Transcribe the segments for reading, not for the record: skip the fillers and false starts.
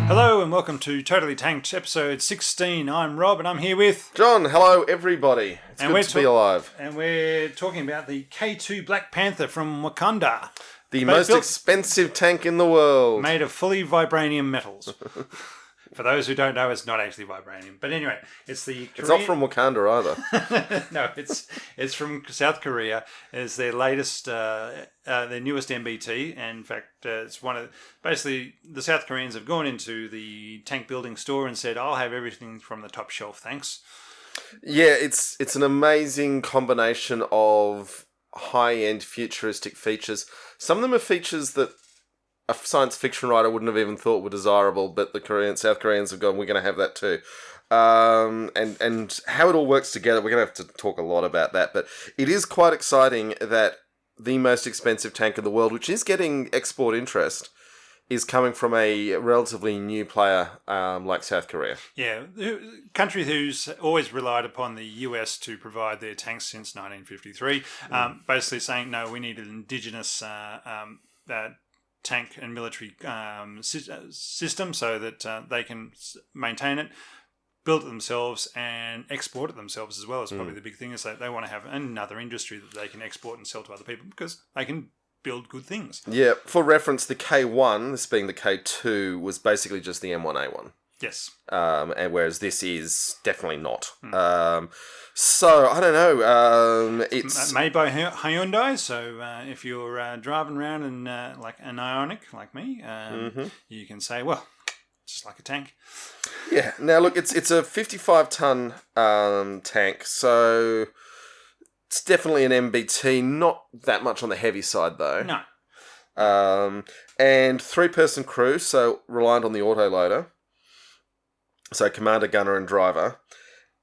Hello and welcome to Totally Tanked episode 16. I'm Rob and I'm here with... John. Hello everybody. It's good to be alive. And we're talking about the K2 Black Panther from Wakanda. The most expensive tank in the world. Made of fully vibranium metals. For those who don't know, it's not actually vibranium. But anyway, it's the Korean... It's not from Wakanda either. No, it's from South Korea. It's their latest, their newest MBT. And in fact, it's one of... Basically, the South Koreans have gone into the tank building store and said, I'll have everything from the top shelf, thanks. Yeah, it's an amazing combination of high-end futuristic features. Some of them are features that a science fiction writer wouldn't have even thought were desirable, but the South Koreans have gone, we're going to have that too. And how it all works together, we're going to have to talk a lot about that. But it is quite exciting that the most expensive tank in the world, which is getting export interest, is coming from a relatively new player like South Korea. Yeah, country who's always relied upon the US to provide their tanks since 1953. Basically saying, no, we need an indigenous tank and military system so that they can maintain it, build it themselves, and export it themselves as well. Is probably the big thing, is that they want to have another industry that they can export and sell to other people because they can build good things. Yeah, for reference, the K1, this being the K2, was basically just the M1A1. Yes. And whereas this is definitely not. So, I don't know. It's made by Hyundai, so if you're driving around in like an Ioniq, like me, you can say, well, just like a tank. Yeah. Now, look, it's a 55-ton tank, so it's definitely an MBT. Not that much on the heavy side, though. No. And three-person crew, so reliant on the autoloader. So commander, gunner, and driver.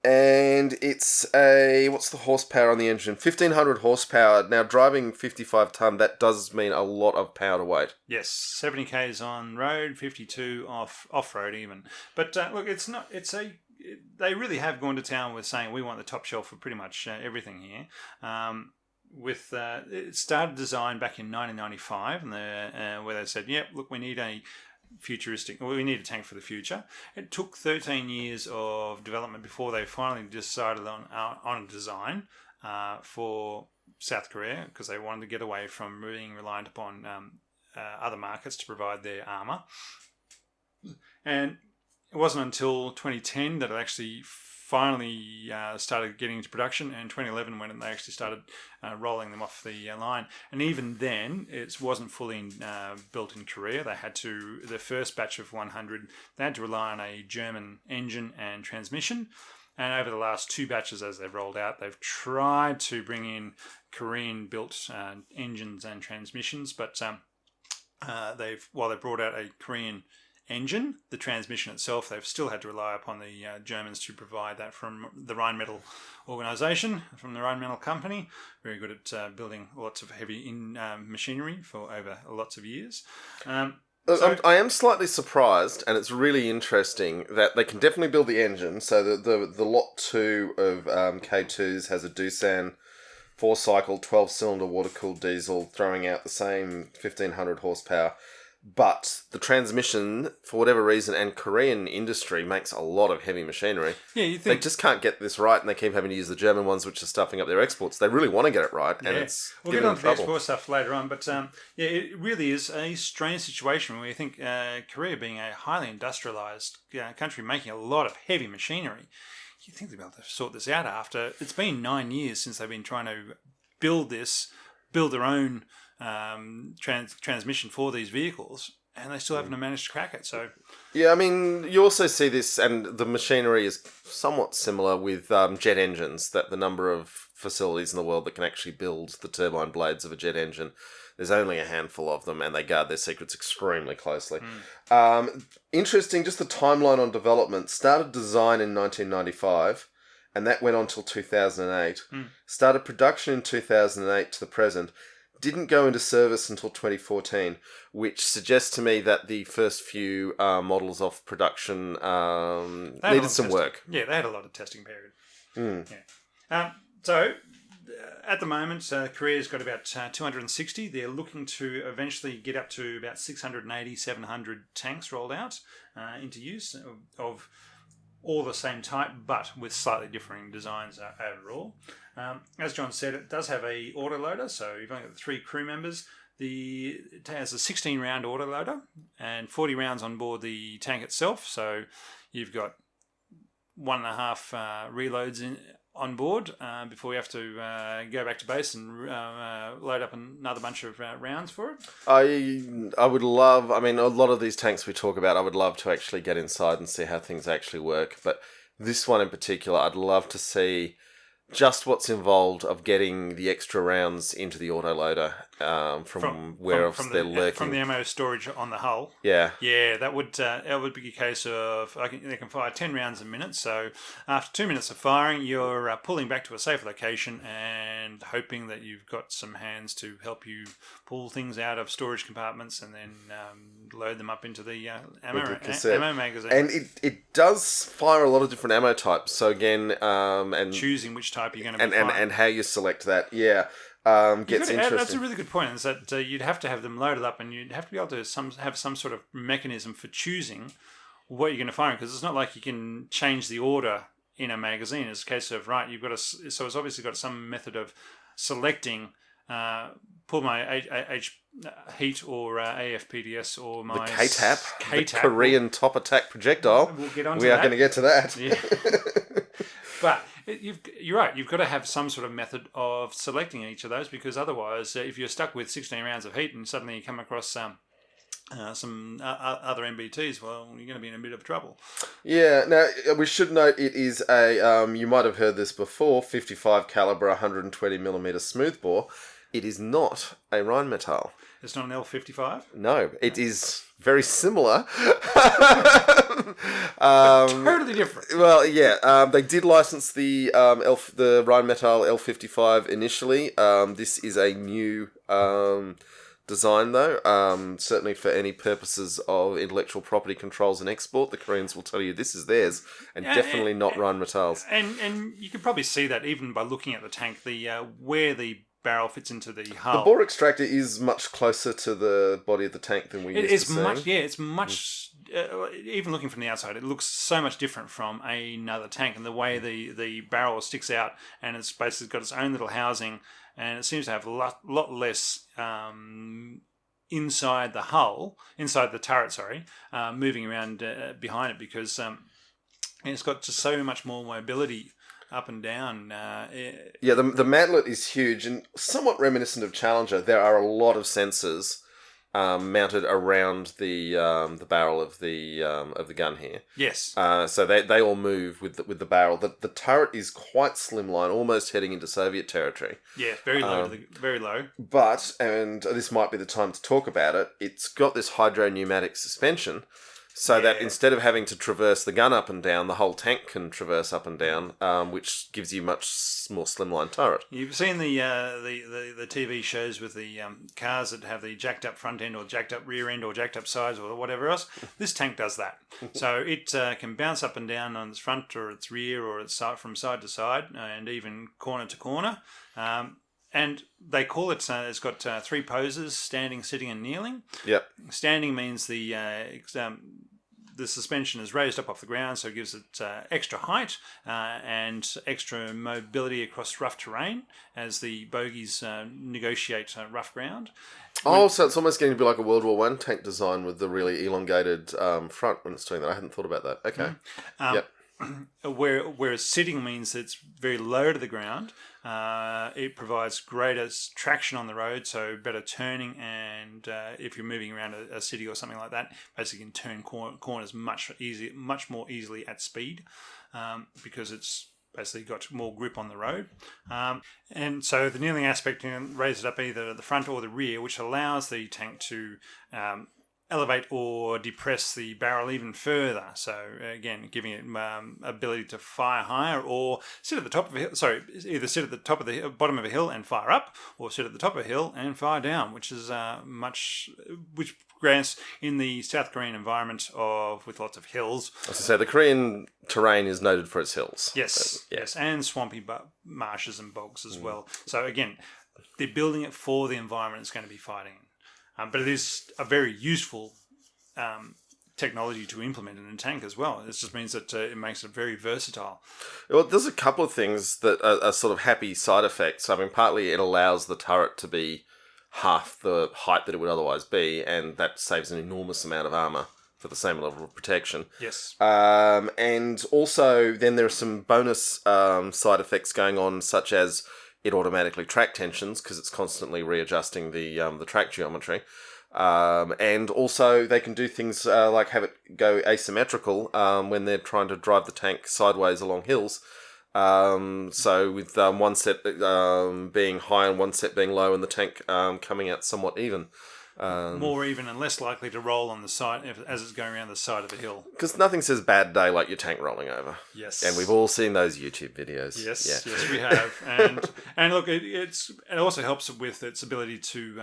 And it's what's the horsepower on the engine? 1,500 horsepower. Now, driving 55-ton, that does mean a lot of power to weight. Yes, 70 k's on road, 52 off-road even. But look, they really have gone to town with saying we want the top shelf for pretty much everything here. It started design back in 1995, and where they said, "Yep, look, we need a tank for the future." It took 13 years of development before they finally decided on a design for South Korea, because they wanted to get away from being reliant upon other markets to provide their armour. And it wasn't until 2010 that it actually finally started getting into production, and 2011 when they actually started rolling them off the line. And even then, it wasn't fully built in Korea. The first batch of 100, they had to rely on a German engine and transmission. And over the last two batches, as they've rolled out, they've tried to bring in Korean-built engines and transmissions, but while they brought out a Korean engine, the transmission itself, they've still had to rely upon the Germans to provide that from the Rheinmetall organisation, from the Rheinmetall company. Very good at building lots of heavy machinery for over lots of years. I am slightly surprised, and it's really interesting that they can definitely build the engine. So the Lot 2 of K2s has a Doosan 4-cycle, 12-cylinder water-cooled diesel, throwing out the same 1,500 horsepower. But the transmission, for whatever reason, and Korean industry makes a lot of heavy machinery. Yeah, you think they just can't get this right, and they keep having to use the German ones, which are stuffing up their exports. They really want to get it right, and it's we'll get on to the export stuff later on. But it really is a strange situation where you think Korea, being a highly industrialized country, making a lot of heavy machinery, you think they'll be able to sort this out after it's been 9 years since they've been trying to build their own transmission for these vehicles, and they still haven't managed to crack it. So, yeah, I mean, you also see this, and the machinery is somewhat similar with jet engines. That the number of facilities in the world that can actually build the turbine blades of a jet engine, there's only a handful of them, and they guard their secrets extremely closely. Interesting, just the timeline on development. Started design in 1995. And that went on till 2008. Started production in 2008 to the present. Didn't go into service until 2014, which suggests to me that the first few models off production needed some work. Yeah, they had a lot of testing period. Yeah. So at the moment, Korea's got about 260. They're looking to eventually get up to about 680, 700 tanks rolled out into use of all the same type, but with slightly differing designs overall. As John said, it does have a autoloader, so you've only got 3 crew members. It has a 16-round autoloader and 40 rounds on board the tank itself, so you've got 1.5 reloads on board before we have to go back to base and load up another bunch of rounds for it. I would love, I mean, a lot of these tanks we talk about, I would love to actually get inside and see how things actually work. But this one in particular, I'd love to see just what's involved of getting the extra rounds into the autoloader from where else they're lurking. From the ammo storage on the hull. Yeah. Yeah, that would be a case of they can fire 10 rounds a minute. So after 2 minutes of firing, you're pulling back to a safe location and hoping that you've got some hands to help you pull things out of storage compartments and then load them up into the ammo magazine. And it does fire a lot of different ammo types. So again, and choosing which type you're going to be firing. And how you select that, yeah. Gets interesting. That's a really good point. Is that you'd have to have them loaded up, and you'd have to be able to have some sort of mechanism for choosing what you're going to fire, because it's not like you can change the order in a magazine. It's a case of you've got so it's obviously got some method of selecting. Pull my heat or AFPDS or my the K-TAP, the Korean top attack projectile. We'll get on to that. We are going to get to that. Yeah. But you're right. You've got to have some sort of method of selecting each of those, because otherwise, if you're stuck with 16 rounds of heat and suddenly you come across some other MBTs, well, you're going to be in a bit of trouble. Yeah. Now we should note it is a. You might have heard this before. 55 caliber, 120 millimeter smoothbore. It is not a Rheinmetall. It's not an L55? No, it is very similar. Totally different. Well, yeah, they did license the Rheinmetall L55 initially. This is a new design, though. Certainly for any purposes of intellectual property controls and export, the Koreans will tell you this is theirs, and definitely not Rheinmetall's. And you can probably see that even by looking at the tank, where the barrel fits into the hull. The bore extractor is much closer to the body of the tank than we used to see. It's much. Even looking from the outside, it looks so much different from another tank, and the way the barrel sticks out, and it's basically got its own little housing, and it seems to have a lot less inside the turret, moving around behind it, because and it's got just so much more mobility up and down. Yeah, the mantlet is huge and somewhat reminiscent of Challenger. There are a lot of sensors mounted around the barrel of the gun here. Yes. So they all move with the barrel. The turret is quite slimline, almost heading into Soviet territory. Yeah, very low. Very low. But, and this might be the time to talk about it, it's got this hydro-pneumatic suspension. So that instead of having to traverse the gun up and down, the whole tank can traverse up and down, which gives you much more slimline turret. You've seen the TV shows with the cars that have the jacked up front end or jacked up rear end or jacked up sides or whatever else. This tank does that. So it can bounce up and down on its front or its rear or its from side to side and even corner to corner. And they call it, it's got 3 poses: standing, sitting, and kneeling. Yep. Standing means the suspension is raised up off the ground, so it gives it extra height and extra mobility across rough terrain as the bogies negotiate rough ground. So it's almost getting to be like a World War I tank design with the really elongated front when it's doing that. I hadn't thought about that. Okay. Yep. Whereas sitting means it's very low to the ground. It provides greater traction on the road, so better turning, and if you're moving around a city or something like that, basically you can turn corners much more easily at speed, because it's basically got more grip on the road. And so the kneeling aspect, raise it up either at the front or the rear, which allows the tank to elevate or depress the barrel even further. So again, giving it ability to fire higher or sit at the top of a hill. Sorry, either sit at the top of the bottom of a hill and fire up, or sit at the top of a hill and fire down, which is which grants in the South Korean environment with lots of hills. As I say, the Korean terrain is noted for its hills. Yes, yes, and swampy marshes and bogs as well. So again, they're building it for the environment it's going to be fighting in. But it is a very useful technology to implement in a tank as well. It just means that it makes it very versatile. Well, there's a couple of things that are sort of happy side effects. I mean, partly it allows the turret to be half the height that it would otherwise be, and that saves an enormous amount of armour for the same level of protection. Yes. And also, then there are some bonus side effects going on, such as it automatically track tensions because it's constantly readjusting the track geometry. And also they can do things like have it go asymmetrical when they're trying to drive the tank sideways along hills. So with one set being high and one set being low and the tank coming out somewhat even. More even and less likely to roll on the side as it's going around the side of a hill. Because nothing says bad day like your tank rolling over. Yes. And we've all seen those YouTube videos. Yes, yeah. yes, we have. And look, it also helps with its ability to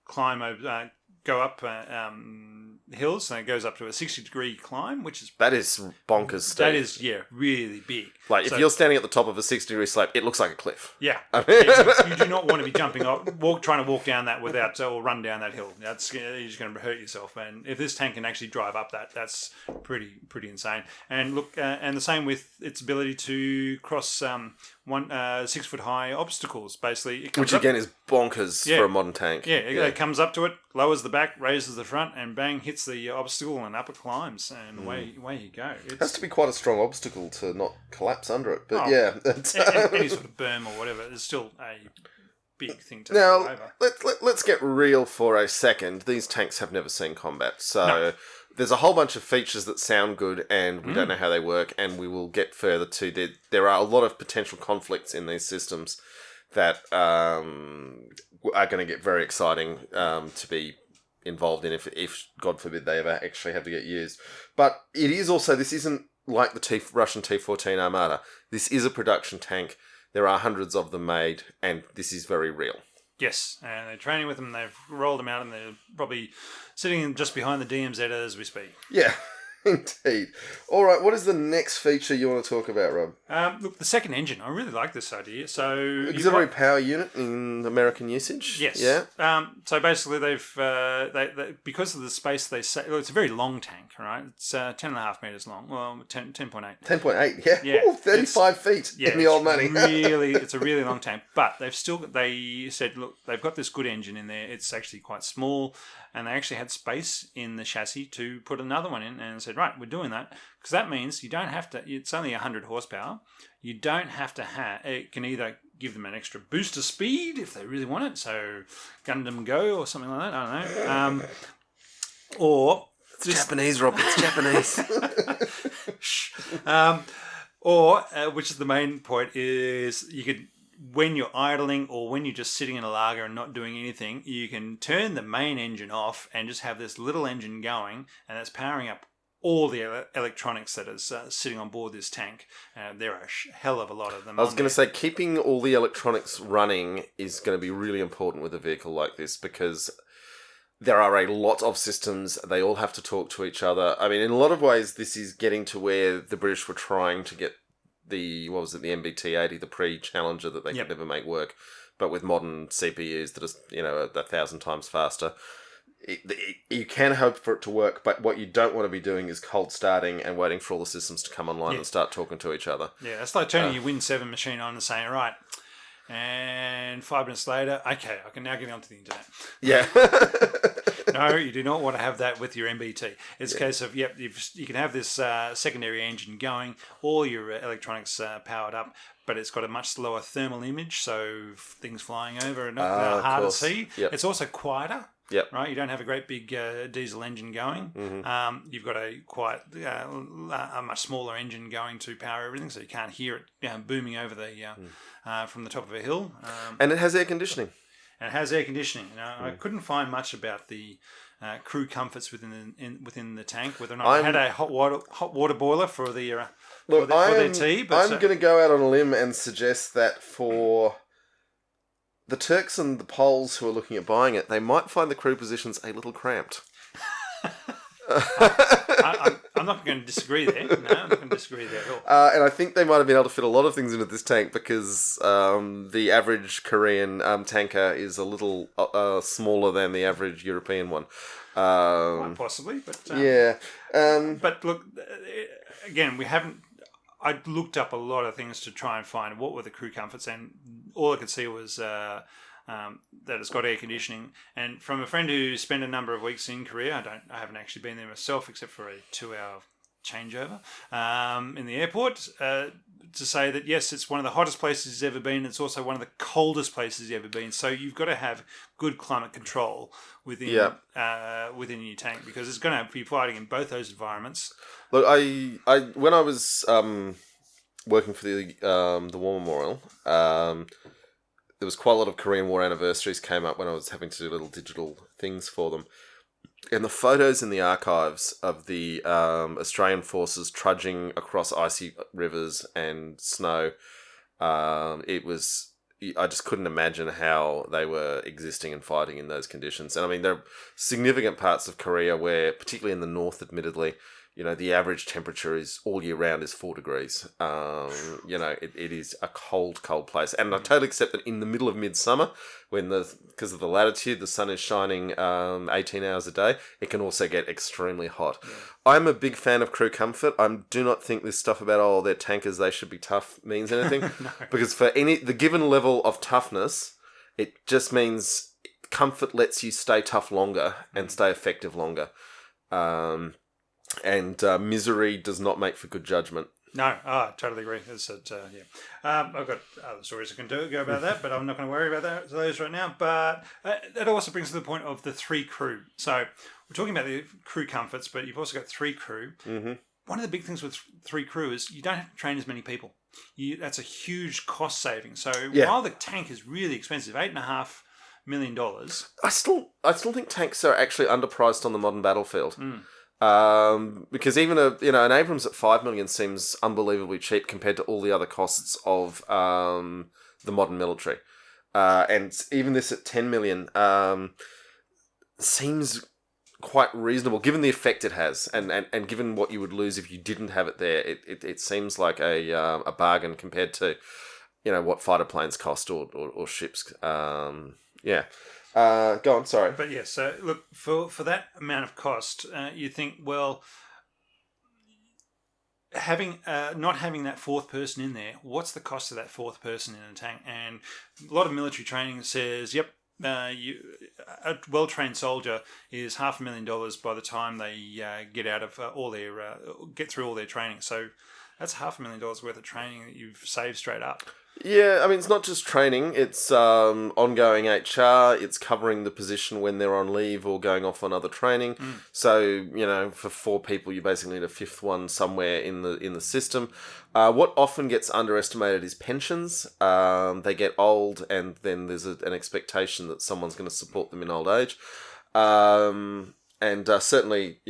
climb over, go up hills, and it goes up to a 60-degree climb, which is... That is bonkers steep. That is, really big. Like, if you're standing at the top of a 60-degree slope, it looks like a cliff. Yeah. You do not want to be jumping off, trying to walk down that or run down that hill. You're just going to hurt yourself. And if this tank can actually drive up that's pretty insane. And look, and the same with its ability to cross 6-foot-high obstacles, basically. Which, again, is bonkers for a modern tank. Yeah, it comes up to it, lowers the back, raises the front, and bang, hits the obstacle, and up it climbs, and away you go. It has to be quite a strong obstacle to not collapse under it, but any sort of berm or whatever is still a big thing to now, go over. Let's get real for a second. These tanks have never seen combat, so there's a whole bunch of features that sound good, and we don't know how they work, and we will get further to. There are a lot of potential conflicts in these systems that are going to get very exciting to be involved in if God forbid they ever actually have to get used. But it is also, this isn't like the Russian T-14 Armada. This is a production tank. There are hundreds of them made, and this is very real. Yes, and they're training with them. They've rolled them out, and they're probably sitting just behind the DMZ as we speak. Yeah, indeed. All right, what is the next feature you want to talk about, Rob? Look, the second engine. I really like this idea. So auxiliary power unit in American usage. Yes. Yeah. So basically, they because of the space they say, it's a very long tank, right? It's 10.5 meters long. Well, 10.8. 10.8. Yeah. Yeah. Ooh, 35 feet in the old money. It's a really long tank, but they said, look, they've got this good engine in there. It's actually quite small, and they actually had space in the chassis to put another one in, and said, right, we're doing that. Because that means you don't have to, it's only 100 horsepower. You don't have to it can either give them an extra boost of speed if they really want it, so Gundam Go or something like that, I don't know. Or... It's Japanese, Rob, it's Japanese. Or, which is the main point, is you could, when you're idling or when you're just sitting in a lager and not doing anything, you can turn the main engine off and just have this little engine going, and that's powering up all the electronics that is sitting on board this tank. There are a hell of a lot of them. I was going to say, keeping all the electronics running is going to be really important with a vehicle like this, because there are a lot of systems. They all have to talk to each other. I mean, in a lot of ways, this is getting to where the British were trying to get the MBT-80, the pre-Challenger that they could never make work, but with modern CPUs that are 1,000 times faster. You can hope for it to work, but what you don't want to be doing is cold starting and waiting for all the systems to come online and start talking to each other. Yeah, it's like turning your Win 7 machine on and saying, right, and 5 minutes later, okay, I can now get onto the internet. Yeah. No, you do not want to have that with your MBT. It's a case of, you can have this secondary engine going, all your electronics powered up, but it's got a much slower thermal image, so things flying over are not hard to see. Yep. It's also quieter. Yep. Right, you don't have a great big diesel engine going. Mm-hmm. You've got a much smaller engine going to power everything, so you can't hear it booming over from the top of a hill. And it has air conditioning. And it has air conditioning. I couldn't find much about the crew comforts within the tank. Whether or not they had a hot water boiler for their tea. But I'm going to go out on a limb and suggest that for the Turks and the Poles who are looking at buying it, they might find the crew positions a little cramped. I'm not going to disagree there. No, I'm not going to disagree there at all. And I think they might have been able to fit a lot of things into this tank because the average Korean tanker is a little smaller than the average European one. Quite possibly, but yeah. But look, again, we haven't. I looked up a lot of things to try and find what were the crew comforts, and all I could see was that it's got air conditioning. And from a friend who spent a number of weeks in Korea, I haven't actually been there myself except for a 2-hour changeover in the airport, to say that yes, it's one of the hottest places he's ever been. It's also one of the coldest places he's ever been. So you've got to have good climate control within your tank, because it's going to be fighting in both those environments. Look, I when I was working for the War Memorial, there was quite a lot of Korean War anniversaries came up when I was having to do little digital things for them. And the photos in the archives of the Australian forces trudging across icy rivers and snow, I just couldn't imagine how they were existing and fighting in those conditions. And I mean, there are significant parts of Korea where, particularly in the north, admittedly, the average temperature is all year round is 4 degrees. It is a cold place. And I totally accept that in the middle of midsummer, because of the latitude, the sun is shining 18 hours a day, it can also get extremely hot. Yeah. I'm a big fan of crew comfort. I do not think this stuff about, they're tankers, they should be tough means anything. No. Because for the given level of toughness, it just means comfort lets you stay tough longer and stay effective longer. And misery does not make for good judgment. No, I totally agree. I've got other stories I can go about that, but I'm not going to worry about those right now. But that also brings to the point of the 3 crew. So we're talking about the crew comforts, but you've also got 3 crew. Mm-hmm. One of the big things with 3 crew is you don't have to train as many people. That's a huge cost saving. So while the tank is really expensive, $8.5 million, I still think tanks are actually underpriced on the modern battlefield. Because even an Abrams at $5 million seems unbelievably cheap compared to all the other costs of the modern military, and even this at $10 million seems quite reasonable given the effect it has, and given what you would lose if you didn't have it there. It seems like a bargain compared to what fighter planes cost or ships. Go on, sorry. But yes, so look, for that amount of cost, you think, well, not having that 4th person in there, what's the cost of that 4th person in a tank? And a lot of military training says, a well-trained soldier is $500,000 by the time they get out of get through all their training. So that's $500,000 worth of training that you've saved straight up. Yeah, I mean, it's not just training, it's ongoing HR, it's covering the position when they're on leave or going off on other training. So, for 4 people, you basically need a 5th one somewhere in the system. What often gets underestimated is pensions. They get old, and then there's an expectation that someone's going to support them in old age. Certainly,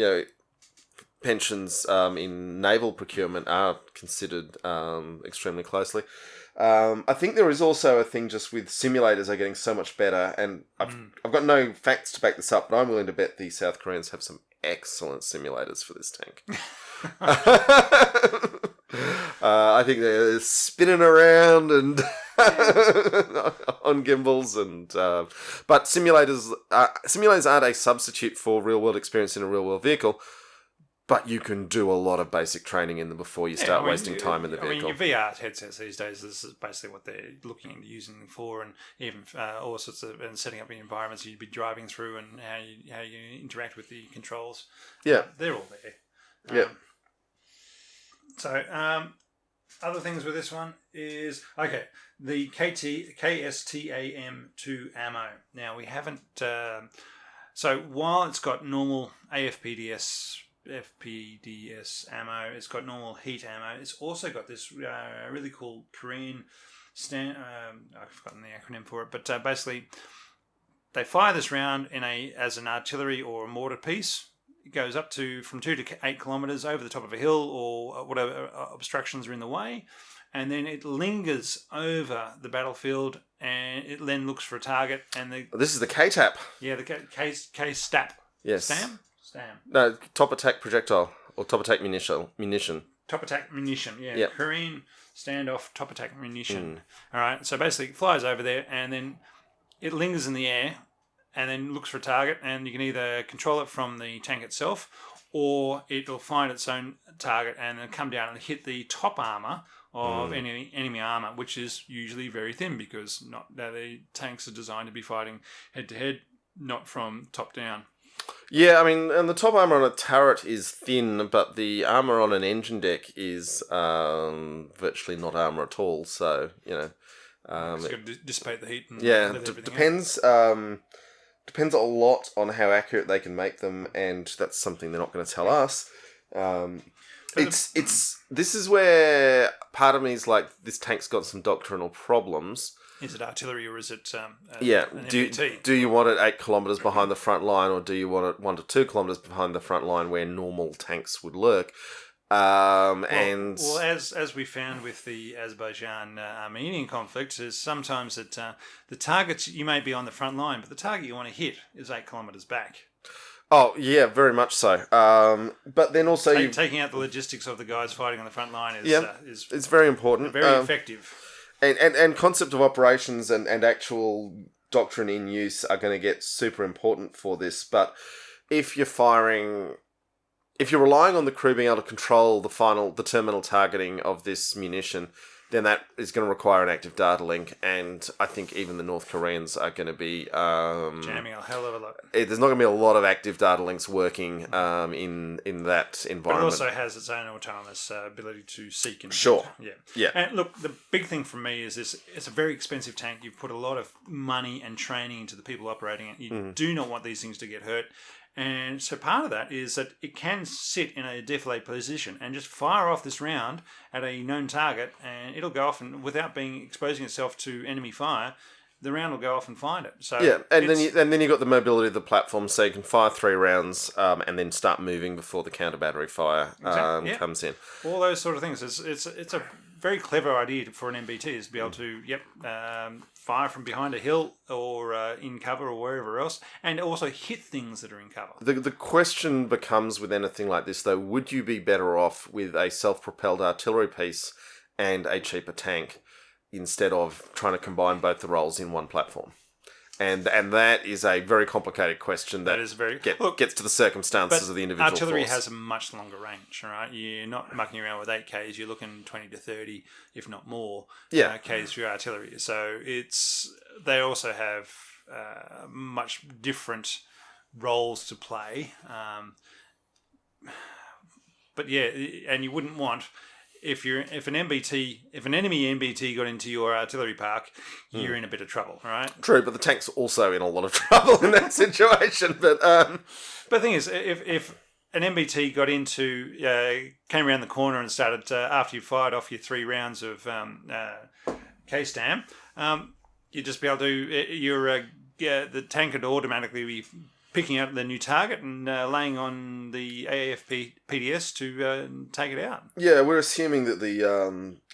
pensions in naval procurement are considered extremely closely. I think there is also a thing just with simulators are getting so much better, and I've got no facts to back this up, but I'm willing to bet the South Koreans have some excellent simulators for this tank. I think they're spinning around and on gimbals, but simulators aren't a substitute for real world experience in a real world vehicle. But you can do a lot of basic training in them before you start wasting time in the vehicle. Your VR headsets these days, this is basically what they're looking into using them for, and even all sorts of setting up the environments you'd be driving through and how you interact with the controls. Yeah, they're all there. So other things with this one is the KSTAM2 ammo. Now we haven't. So while it's got normal FPDS ammo, it's got normal heat ammo, it's also got this really cool Korean I've forgotten the acronym for it, but basically they fire this round as an artillery or a mortar piece. It goes up to from 2 to 8 kilometres over the top of a hill or whatever obstructions are in the way, and then it lingers over the battlefield, and it then looks for a target. And this is the K-TAP. Yeah, the K-STAP. Yes. Stam. No, top attack projectile or top attack munition. Top attack munition. Yeah. Yep. Korean standoff top attack munition. All right. So basically, it flies over there, and then it lingers in the air, and then looks for a target, and you can either control it from the tank itself, or it'll find its own target and then come down and hit the top armour of any enemy armour, which is usually very thin because the tanks are designed to be fighting head to head, not from top down. Yeah, I mean, and the top armour on a turret is thin, but the armour on an engine deck is virtually not armour at all. So, it's got to dissipate the heat. And depends. Depends a lot on how accurate they can make them, and that's something they're not going to tell us. This is where part of me is like, this tank's got some doctrinal problems. Is it artillery or is it an do you want it 8 kilometres behind the front line, or do you want it 1 to 2 kilometres behind the front line where normal tanks would lurk? As we found with the Azerbaijan-Armenian conflict, is sometimes that the targets, you may be on the front line, but the target you want to hit is 8 kilometres back. Oh, yeah, very much so. But then also... taking out the logistics of the guys fighting on the front line is it's very important. Very effective. And concept of operations and actual doctrine in use are going to get super important for this. But if you're relying on the crew being able to control the terminal targeting of this munition, then that is going to require an active data link, and I think even the North Koreans are going to be jamming a hell of a lot. There's not going to be a lot of active data links working in that environment. But it also has its own autonomous ability to seek and sure, yeah. And look, the big thing for me is this: it's a very expensive tank. You've put a lot of money and training into the people operating it. You do not want these things to get hurt. And so part of that is that it can sit in a defilade position and just fire off this round at a known target, and it'll go off, and without exposing itself to enemy fire, the round will go off and find it. So and then you got the mobility of the platform, so you can fire 3 rounds and then start moving before the counter battery fire comes in. All those sort of things. It's a very clever idea for an MBT is to be able to fire from behind a hill or in cover or wherever else, and also hit things that are in cover. The question becomes with anything like this, though, would you be better off with a self-propelled artillery piece and a cheaper tank instead of trying to combine both the roles in one platform? And that is a very complicated question that gets to the circumstances of the individual artillery force. has a much longer range, all right? You're not mucking around with 8Ks. You're looking 20 to 30, if not more, Ks through artillery. So they also have much different roles to play. But and you wouldn't want... If an enemy MBT got into your artillery park, you're in a bit of trouble, all right? True, but the tank's also in a lot of trouble in that situation. But the thing is, if an MBT came around the corner and started after you fired off your 3 rounds of K-STAM, you'd just be able to the tank would automatically be picking out the new target and laying on the AAF PDS to take it out. Yeah, we're assuming that the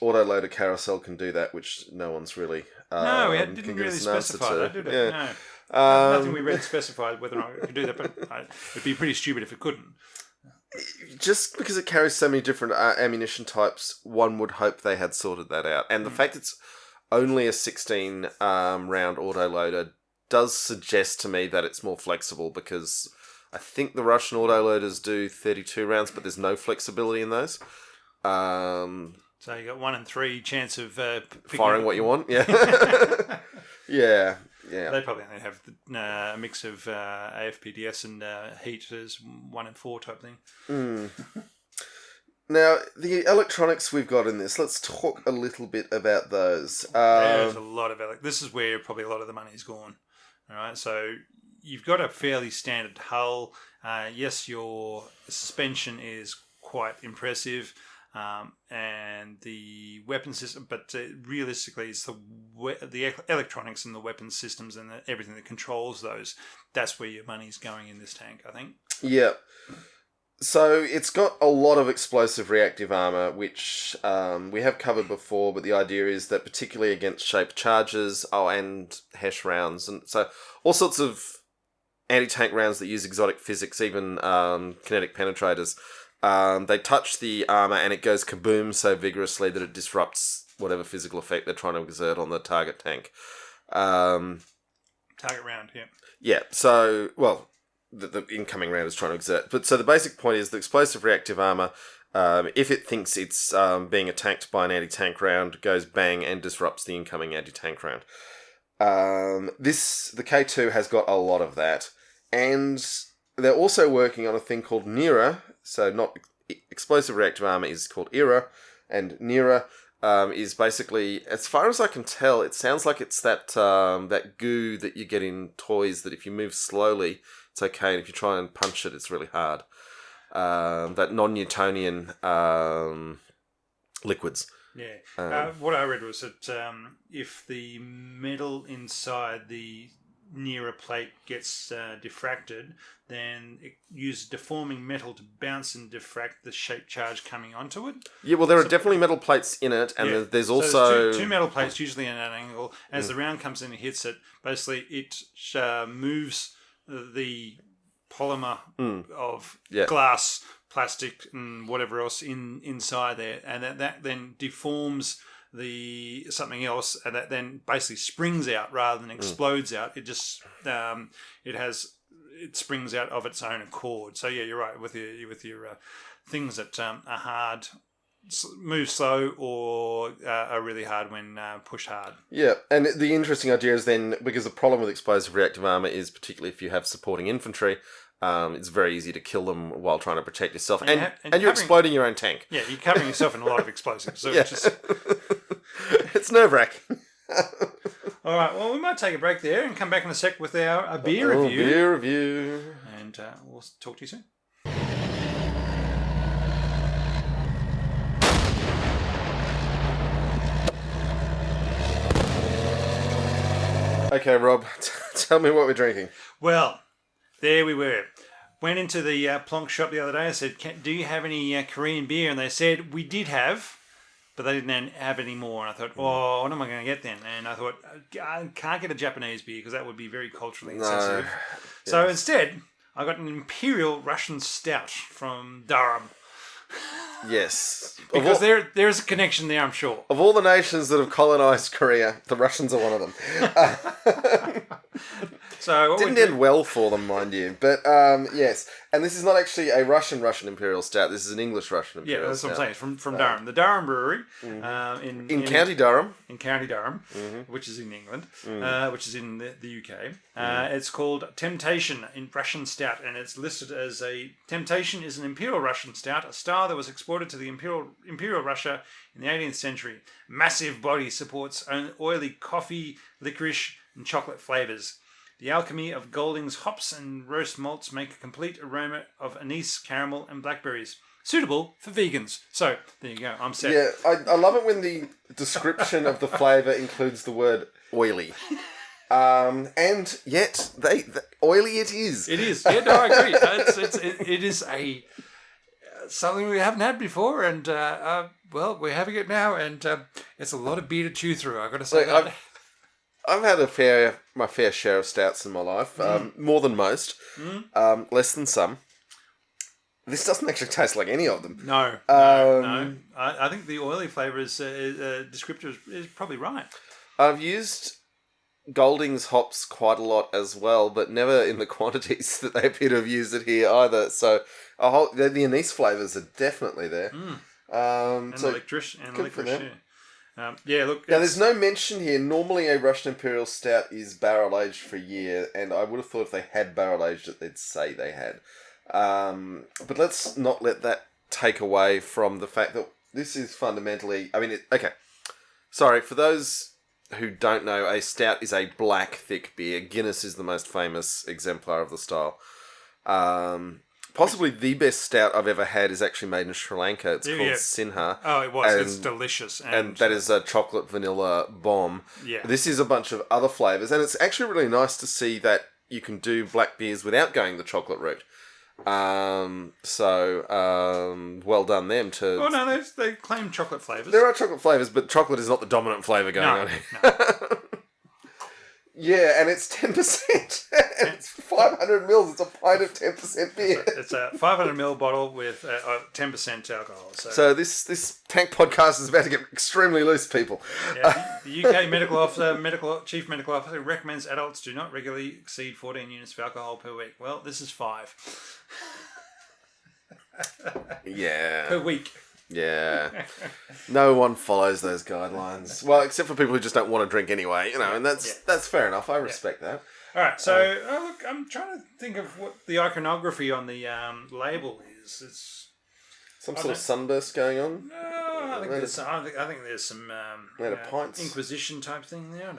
autoloader carousel can do that, which no one's really no, we didn't really specify that, did it? Yeah. No. Nothing we read specified whether or not it could do that, but it'd be pretty stupid if it couldn't. Just because it carries so many different ammunition types, one would hope they had sorted that out. And the fact it's only a 16 round autoloader does suggest to me that it's more flexible, because I think the Russian autoloaders do 32 rounds, but there's no flexibility in those. So you got 1 in 3 chance of firing what you want. Yeah, yeah. They probably only have a mix of AFPDS and heat as 1 in 4 type thing. Now, the electronics we've got in this, let's talk a little bit about those. There's a lot of this is where probably a lot of the money's gone. All right, so you've got a fairly standard hull. Yes, your suspension is quite impressive. and the weapon system. But realistically, it's the electronics and the weapon systems and everything that controls those. That's where your money's going in this tank, I think. Yeah. So it's got a lot of explosive reactive armour, which we have covered before, but the idea is that particularly against shaped charges, and HESH rounds, and so all sorts of anti-tank rounds that use exotic physics, even kinetic penetrators, they touch the armour and it goes kaboom so vigorously that it disrupts whatever physical effect they're trying to exert on the target tank. Target round, yeah. Yeah, so, well, the incoming round is trying to exert. But so the basic point is the explosive reactive armour, if it thinks it's being attacked by an anti-tank round, goes bang and disrupts the incoming anti-tank round. The K2 has got a lot of that. And they're also working on a thing called NERA. So not explosive reactive armour is called ERA. And NERA is basically, as far as I can tell, it sounds like it's that goo that you get in toys that if you move slowly, it's okay, and if you try and punch it, it's really hard. That non-Newtonian liquids. Yeah. What I read was that if the metal inside the NERA plate gets diffracted, then it uses deforming metal to bounce and diffract the shaped charge coming onto it. Yeah, well, there are definitely metal plates in it, and there's also... So there's two metal plates, usually at an angle. As the round comes in and hits it, basically it moves the polymer of glass, plastic, and whatever else inside there, and that then deforms something else, and that then basically springs out rather than explodes out. It just it springs out of its own accord. So yeah, you're right with your things that are hard, move slow, or are really hard when pushed hard. Yeah, and the interesting idea is then, because the problem with explosive reactive armour is, particularly if you have supporting infantry, it's very easy to kill them while trying to protect yourself. And you're exploding your own tank. Yeah, you're covering yourself in a lot of explosives. So it's nerve-wracking. All right, well, we might take a break there and come back in a sec with our beer review. Beer review. And we'll talk to you soon. Okay, Rob, tell me what we're drinking. Well, there we were. Went into the Plonk shop the other day. I said, do you have any Korean beer? And they said, we did have, but they didn't have any more. And I thought, what am I going to get then? And I thought, I can't get a Japanese beer because that would be very culturally insensitive. No. So instead, I got an Imperial Russian Stout from Durham. Yes. Because there's a connection there, I'm sure. Of all the nations that have colonised Korea, the Russians are one of them. So didn't end well for them, mind you. But yes, and this is not actually a Russian Imperial Stout. This is an English Russian Imperial Stout. Yeah, that's what I'm saying. From Durham, the Durham Brewery in County Durham, which is in England, which is in the UK. It's called Temptation in Russian Stout, and it's listed as Temptation is an Imperial Russian Stout, a style that was exported to the Imperial Russia in the 18th century. Massive body supports oily coffee, licorice, and chocolate flavours. The alchemy of Golding's hops and roast malts make a complete aroma of anise, caramel, and blackberries. Suitable for vegans. So, there you go. I'm set. Yeah, I love it when the description of the flavour includes the word oily. And yet, oily it is. It is. Yeah, no, I agree. It is something we haven't had before, and, well, we're having it now, and it's a lot of beer to chew through, I've got to say that. I've had my fair share of stouts in my life, more than most, less than some. This doesn't actually taste like any of them. No. I think the oily flavour descriptor is probably right. I've used Golding's hops quite a lot as well, but never in the quantities that they appear to have used it here either. So the anise flavours are definitely there. And so licorice, look. Now, there's no mention here. Normally, a Russian Imperial Stout is barrel aged for a year, and I would have thought if they had barrel aged it, they'd say they had. But let's not let that take away from the fact that this is fundamentally. Okay. Sorry, for those who don't know, a stout is a black, thick beer. Guinness is the most famous exemplar of the style. But Possibly the best stout I've ever had is actually made in Sri Lanka. It's called Sinha. Oh, it was. And, it's delicious. And that is a chocolate vanilla bomb. Yeah. This is a bunch of other flavours, and it's actually really nice to see that you can do black beers without going the chocolate route. Well done them to... Oh, no, they claim chocolate flavours. There are chocolate flavours, but chocolate is not the dominant flavour going on here. No. Yeah, and it's 10%. It's 500 mils. It's a pint of 10% beer. It's a 500ml bottle with 10% alcohol. So this Tank podcast is about to get extremely loose, people. Yeah, the UK Chief Medical Officer recommends adults do not regularly exceed 14 units of alcohol per week. Well, this is 5. Yeah. Per week. Yeah. No one follows those guidelines. Well, except for people who just don't want to drink anyway, and that's fair enough. I respect that. All right, so look, I'm trying to think of what the iconography on the label is. It's some sort of sunburst going on. No, I think there's some pints. Inquisition type thing there.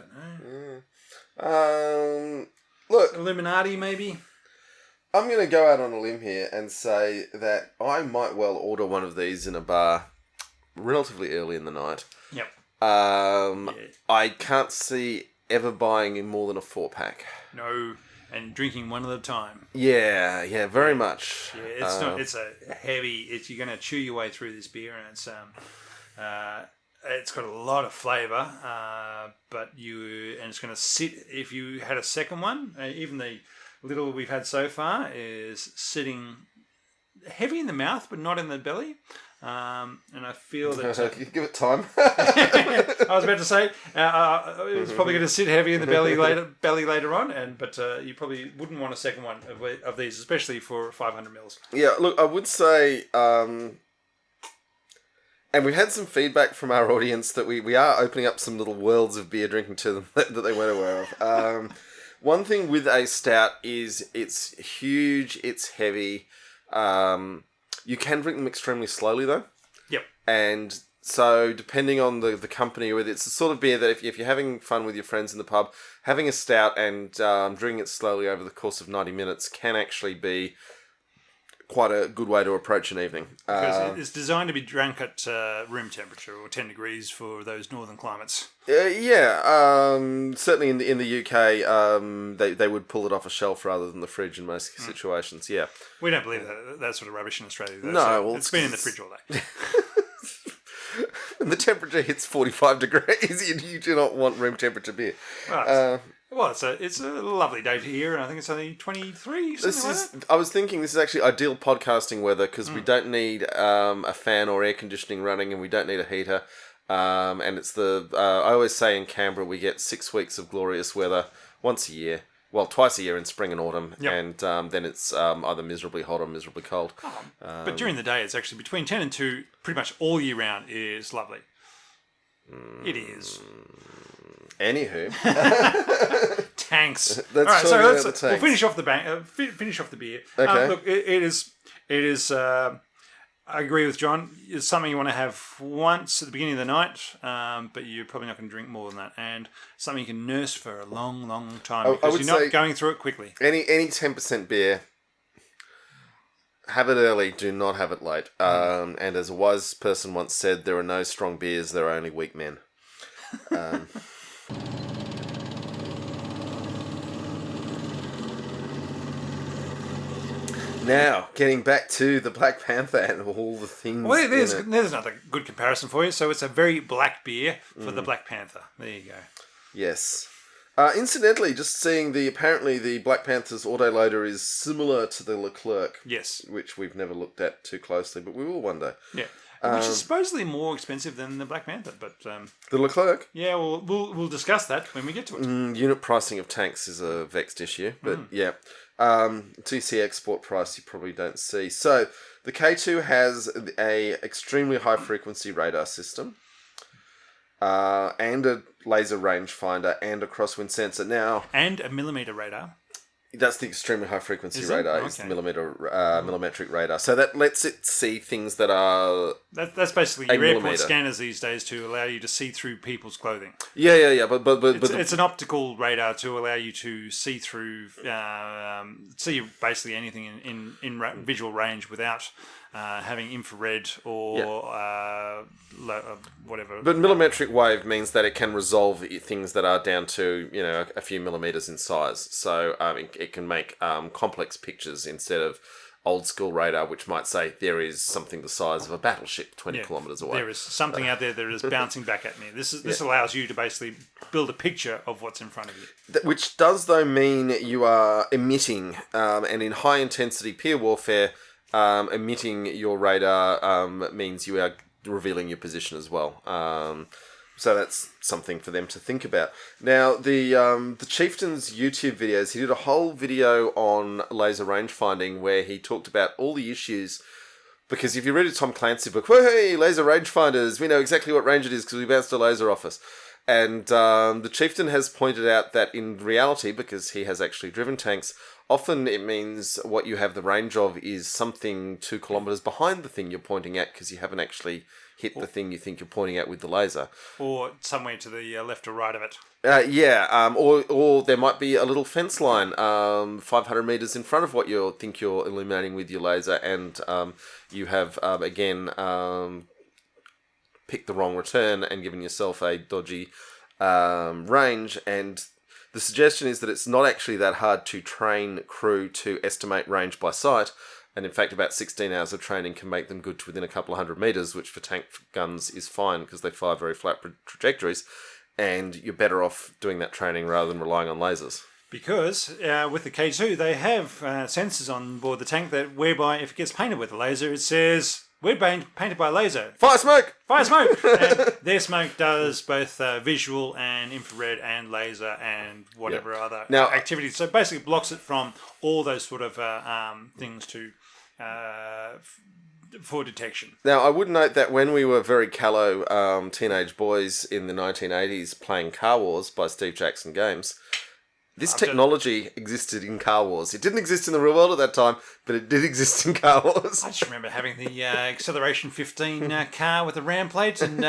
I don't know. Look, Illuminati maybe. I'm going to go out on a limb here and say that I might well order one of these in a bar relatively early in the night. Yep. I can't see ever buying more than a 4-pack. No, and drinking one at a time. Yeah, very much. Yeah, it's a heavy. You're going to chew your way through this beer, and it's got a lot of flavour. And it's going to sit. If you had a second one, even the little we've had so far is sitting heavy in the mouth, but not in the belly. And I feel that... Give it time. I was about to say, it's probably going to sit heavy in the belly later on, but you probably wouldn't want a second one of these, especially for 500 mils. Yeah, look, I would say... and we've had some feedback from our audience that we are opening up some little worlds of beer drinking to them that they weren't aware of. One thing with a stout is it's huge, it's heavy. You can drink them extremely slowly, though. Yep. And so, depending on the company, whether it's the sort of beer that if you're having fun with your friends in the pub, having a stout and drinking it slowly over the course of 90 minutes can actually be quite a good way to approach an evening. Because it's designed to be drunk at room temperature, or 10 degrees for those northern climates. Certainly in the UK, they would pull it off a shelf rather than the fridge in most situations, yeah. We don't believe that sort of rubbish in Australia, though. No, so well... it's been in the fridge all day. When the temperature hits 45 degrees, you do not want room temperature beer. Right. Well, it's a lovely day here, and I think it's only 23. I was thinking this is actually ideal podcasting weather because we don't need a fan or air conditioning running, and we don't need a heater. And it's I always say in Canberra we get 6 weeks of glorious weather once a year. Well, twice a year in spring and autumn, and then it's either miserably hot or miserably cold. But during the day, it's actually between 10 and 2, pretty much all year round is lovely. It is. Anywho, tanks. All right, so we'll finish off the beer. Okay. Look, it is. I agree with John. It's something you want to have once at the beginning of the night, but you're probably not going to drink more than that. And something you can nurse for a long, long time because you're not going through it quickly. Any 10% beer, have it early. Do not have it late. And as a wise person once said, there are no strong beers. There are only weak men. Now, getting back to the Black Panther and all the things. Well, there's another good comparison for you. So it's a very black beer for the Black Panther. There you go. Yes. Incidentally, just seeing apparently the Black Panther's autoloader is similar to the Leclerc. Yes. Which we've never looked at too closely, but we will one day. Yeah. Which is supposedly more expensive than the Black Panther, but the Leclerc. Yeah, we'll discuss that when we get to it. Unit pricing of tanks is a vexed issue, but yeah. TC export price you probably don't see. So the K2 has a extremely high frequency radar system, and a laser rangefinder and a crosswind sensor. Now, and a millimeter radar. That's the extremely high frequency Is it? radar. Is the Okay. millimetric radar. So that lets it see things that are That's basically a your airport millimeter. scanners these days to allow you to see through people's clothing. Yeah. But It's an optical radar to allow you to see through, see basically anything in visual range without having infrared or whatever. But millimetric wave means that it can resolve things that are down to a few millimeters in size. So it can make complex pictures instead of old school radar, which might say there is something the size of a battleship 20 kilometers away. There is something out there that is bouncing back at me. This allows you to basically build a picture of what's in front of you. Which does, though, mean you are emitting, and in high intensity peer warfare, emitting your radar means you are revealing your position as well. So that's something for them to think about. Now, the Chieftain's YouTube videos, he did a whole video on laser range finding where he talked about all the issues. Because if you read a Tom Clancy book, hey, laser rangefinders, we know exactly what range it is because we bounced a laser off us. And the Chieftain has pointed out that in reality, because he has actually driven tanks, often it means what you have the range of is something 2 kilometers behind the thing you're pointing at because you haven't actually hit the thing you think you're pointing at with the laser. Or somewhere to the left or right of it. Or there might be a little fence line 500 meters in front of what you think you're illuminating with your laser, and you have, picked the wrong return and given yourself a dodgy range. And the suggestion is that it's not actually that hard to train crew to estimate range by sight. And in fact, about 16 hours of training can make them good to within a couple of hundred meters, which for tank guns is fine because they fire very flat trajectories. And you're better off doing that training rather than relying on lasers. Because with the K2, they have sensors on board the tank that whereby if it gets painted with a laser, it says, we're painted by laser. Fire smoke! Fire smoke! And their smoke does both visual and infrared and laser and whatever other activities. So basically blocks it from all those sort of things for detection. Now, I would note that when we were very callow teenage boys in the 1980s playing Car Wars by Steve Jackson Games, this technology existed in Car Wars. It didn't exist in the real world at that time, but it did exist in Car Wars. I just remember having the Acceleration 15 car with a ram plate and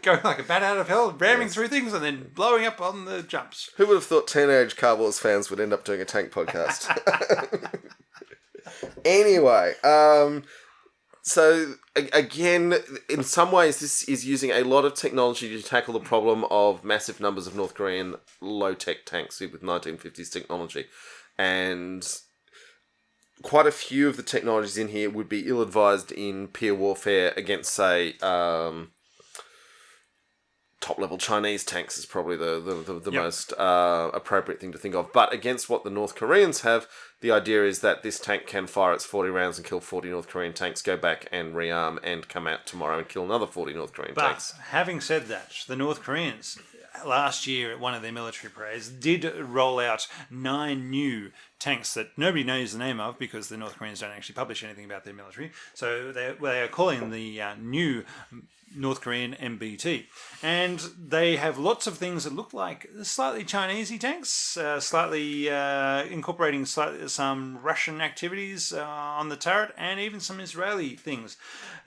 going like a bat out of hell, ramming through things and then blowing up on the jumps. Who would have thought teenage Car Wars fans would end up doing a tank podcast? Anyway, so again, in some ways, this is using a lot of technology to tackle the problem of massive numbers of North Korean low-tech tanks with 1950s technology. And quite a few of the technologies in here would be ill-advised in peer warfare against, say, top-level Chinese tanks is probably the most appropriate thing to think of. But against what the North Koreans have, the idea is that this tank can fire its 40 rounds and kill 40 North Korean tanks, go back and rearm, and come out tomorrow and kill another 40 North Korean tanks. But having said that, the North Koreans, last year at one of their military parades, did roll out 9 new tanks that nobody knows the name of because the North Koreans don't actually publish anything about their military. So they are calling the new North Korean MBT. And they have lots of things that look like slightly Chinese-y tanks, slightly incorporating some Russian activities on the turret, and even some Israeli things.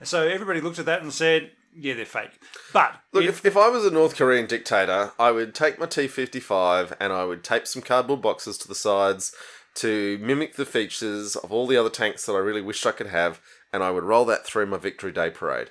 So everybody looked at that and said, yeah, they're fake. But look, if I was a North Korean dictator, I would take my T-55 and I would tape some cardboard boxes to the sides to mimic the features of all the other tanks that I really wished I could have, and I would roll that through my Victory Day parade.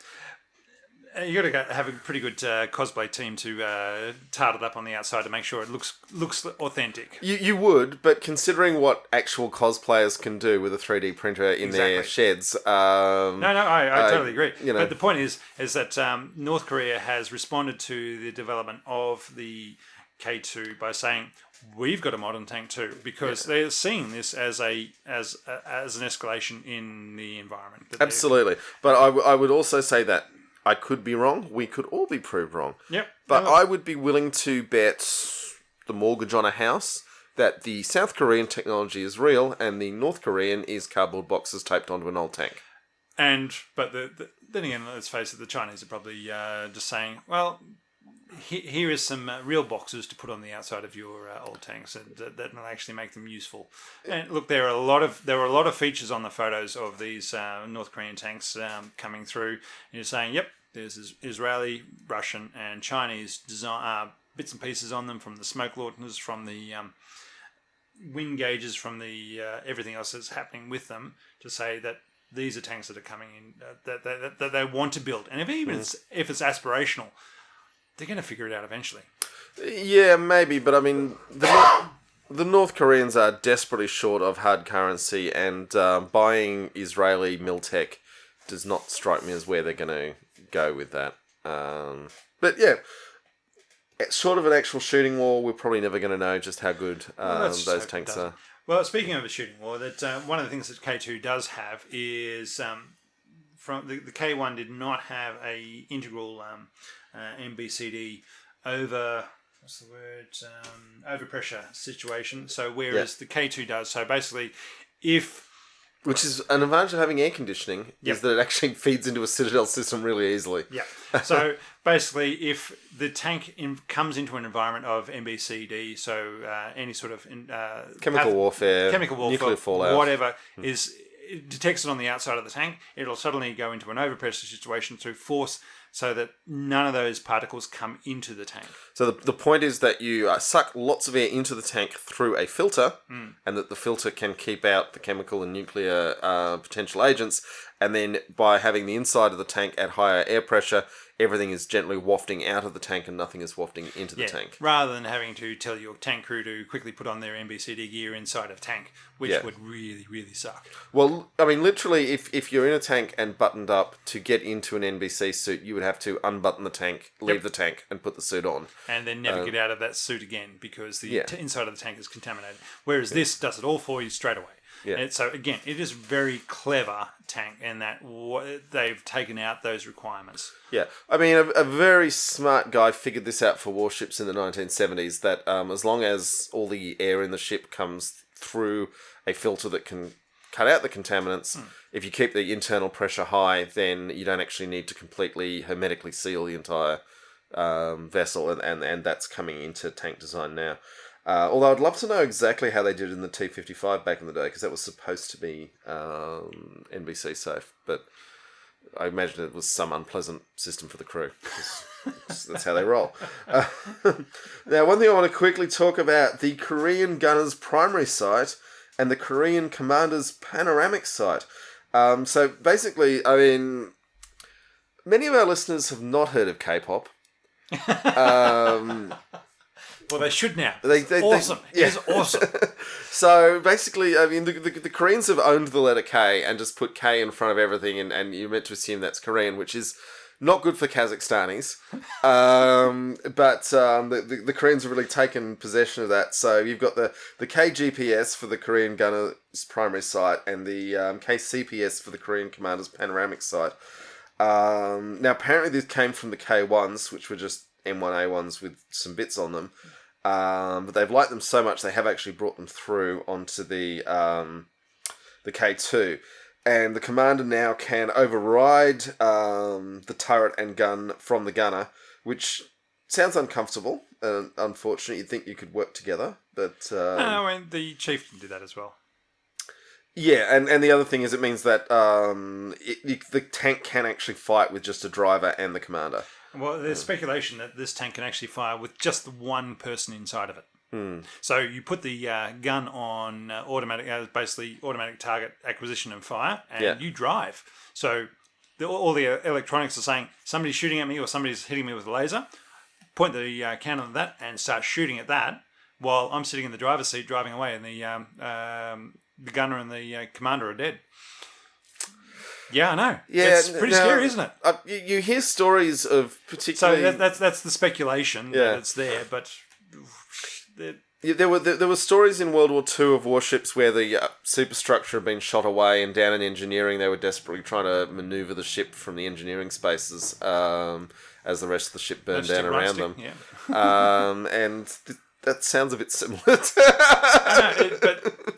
You got to have a pretty good cosplay team to tart it up on the outside to make sure it looks authentic. You would, but considering what actual cosplayers can do with a 3D printer in their sheds... I totally agree. But the point is that North Korea has responded to the development of the K2 by saying, we've got a modern tank too, because they're seeing this as an escalation in the environment. Absolutely. But I would also say that I could be wrong. We could all be proved wrong. Yep. But I would be willing to bet the mortgage on a house that the South Korean technology is real and the North Korean is cardboard boxes taped onto an old tank. But then again, let's face it, the Chinese are probably just saying, well, here is some real boxes to put on the outside of your old tanks that will actually make them useful. And look, there were a lot of features on the photos of these North Korean tanks coming through. And you're saying, yep, there's Israeli, Russian, and Chinese design bits and pieces on them, from the smoke launchers, from the wind gauges, from the everything else that's happening with them, to say that these are tanks that are coming in that they want to build. And if it's aspirational, they're going to figure it out eventually. Yeah, maybe, but I mean, the North Koreans are desperately short of hard currency, and buying Israeli Miltech does not strike me as where they're going to go with that. But yeah, short of an actual shooting war, we're probably never going to know just how good those tanks are. Well, speaking of a shooting war, that one of the things that K2 does have is from the K1 did not have a integral MBCD over overpressure situation. So whereas the K2 does, so basically, which is an advantage of having air conditioning, is that it actually feeds into a Citadel system really easily. Yeah. So basically, if the tank comes into an environment of MBCD, so any sort of chemical warfare, nuclear fallout, whatever, it detects it on the outside of the tank, it'll suddenly go into an overpressure situation through force, so that none of those particles come into the tank. So the point is that you suck lots of air into the tank through a filter, and that the filter can keep out the chemical and nuclear potential agents, and then by having the inside of the tank at higher air pressure, everything is gently wafting out of the tank and nothing is wafting into the tank. Rather than having to tell your tank crew to quickly put on their MBCD gear inside of tank, which would really, really suck. Well, I mean, literally, if you're in a tank and buttoned up, to get into an NBC suit, you would have to unbutton the tank, leave the tank, and put the suit on. And then never get out of that suit again, because the inside of the tank is contaminated. Whereas this does it all for you straight away. Yeah. And so again, it is a very clever tank in that they've taken out those requirements. Yeah, I mean, a very smart guy figured this out for warships in the 1970s, that as long as all the air in the ship comes through a filter that can cut out the contaminants, if you keep the internal pressure high, then you don't actually need to completely hermetically seal the entire vessel, and that's coming into tank design now. Although I'd love to know exactly how they did it in the T-55 back in the day, because that was supposed to be NBC safe, but I imagine it was some unpleasant system for the crew, because that's how they roll. Now, one thing I want to quickly talk about, the Korean gunner's primary sight and the Korean commander's panoramic sight. So basically, I mean, many of our listeners have not heard of K-pop. Well, they should now. Awesome. It is awesome. So basically, I mean, the Koreans have owned the letter K and just put K in front of everything, and you're meant to assume that's Korean, which is not good for Kazakhstanis. But the Koreans have really taken possession of that. So you've got the KGPS for the Korean gunner's primary sight, and the KCPS for the Korean commander's panoramic sight. Now, apparently this came from the K1s, which were just M1A1s with some bits on them. But they've liked them so much they have actually brought them through onto the K2. And the commander now can override the turret and gun from the gunner, which sounds uncomfortable. Unfortunately, you'd think you could work together, but no, and the chief can do that as well. Yeah, and the other thing is it means that the tank can actually fight with just a driver and the commander. Well, there's speculation that this tank can actually fire with just one person inside of it. So you put the gun on basically automatic target acquisition and fire, and you drive. So all the electronics are saying, somebody's shooting at me or somebody's hitting me with a laser. Point the cannon at that and start shooting at that while I'm sitting in the driver's seat driving away, and the gunner and the commander are dead. Yeah, I know. Yeah, it's pretty scary, isn't it? You hear stories of particularly... So that's the speculation that it's there, but... There were stories in World War II of warships where the superstructure had been shot away, and down in engineering they were desperately trying to manoeuvre the ship from the engineering spaces as the rest of the ship burned down around them. And that sounds a bit similar. But